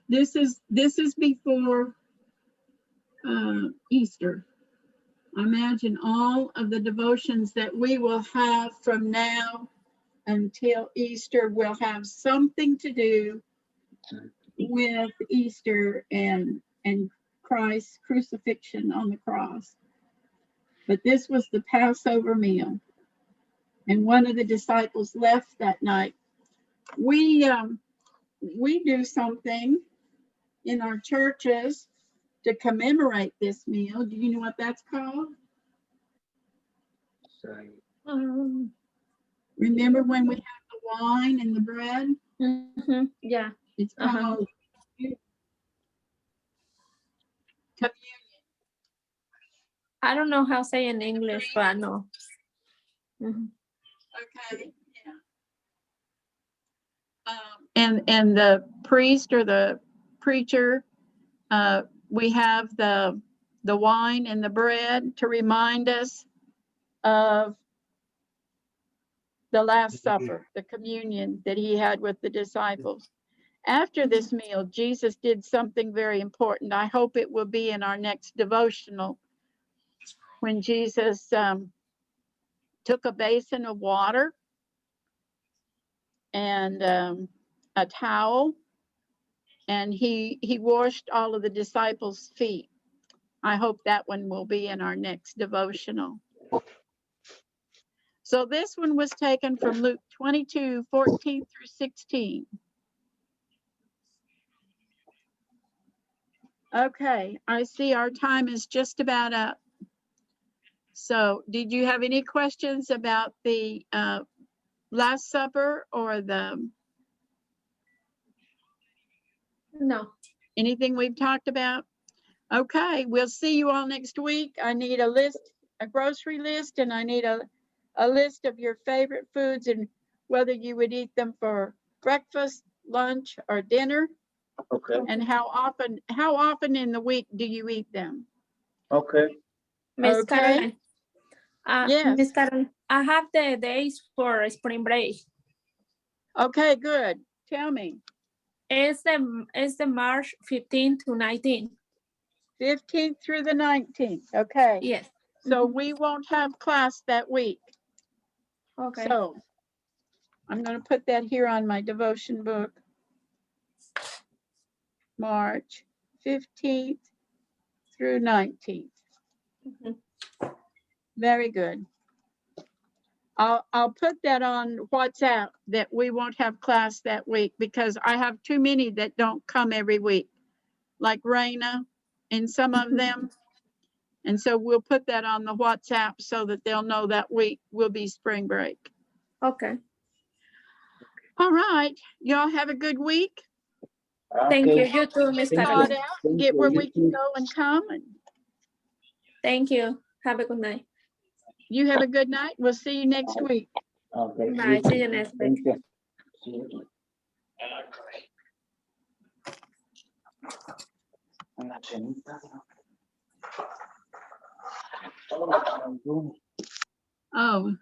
this is before Easter. Imagine all of the devotions that we will have from now until Easter will have something to do with Easter and Christ's crucifixion on the cross. But this was the Passover meal, and one of the disciples left that night. We do something in our churches to commemorate this meal. Do you know what that's called? Remember when we have the wine and the bread? Mm-hmm. Yeah. It's called communion. I don't know how to say in English, but I know. Mm-hmm. Okay. Yeah. And the priest or the preacher, we have the wine and the bread to remind us of the Last Supper, the communion that he had with the disciples. After this meal, Jesus did something very important. I hope it will be in our next devotional, when Jesus took a basin of water and a towel, and he washed all of the disciples' feet. I hope that one will be in our next devotional. So this one was taken from Luke 22, 14 through 16. Okay, I see our time is just about up. So did you have any questions about the Last Supper or No. anything we've talked about? Okay, we'll see you all next week. I need a list, a grocery list, and I need a list of your favorite foods and whether you would eat them for breakfast, lunch, or dinner, Okay, and how often in the week do you eat them? okay. Miss Okay. Caroline. Yes. Miss Caroline, I have the days for spring break. Okay, good. Tell me. It's the March 15 to 19. 15th through the 19th. Okay. Yes. So we won't have class that week. Okay. So I'm going to put that here on my devotion book. March 15th through 19th. Mhm. Very good. I'll put that on WhatsApp that we won't have class that week because I have too many that don't come every week, like Raina and some of them. And so we'll put that on the WhatsApp so that they'll know that week will be spring break. Okay. All right. Y'all have a good week. Thank you. Okay. You too, Miss Thank Thought Caroline. out, Thank get you. where You we can too. go and come. And Thank you. Have a good night. you have a good night. We'll see you next week. Okay. Bye. See you next week. Thank you. See you. Una cenita, ¿no? Oh.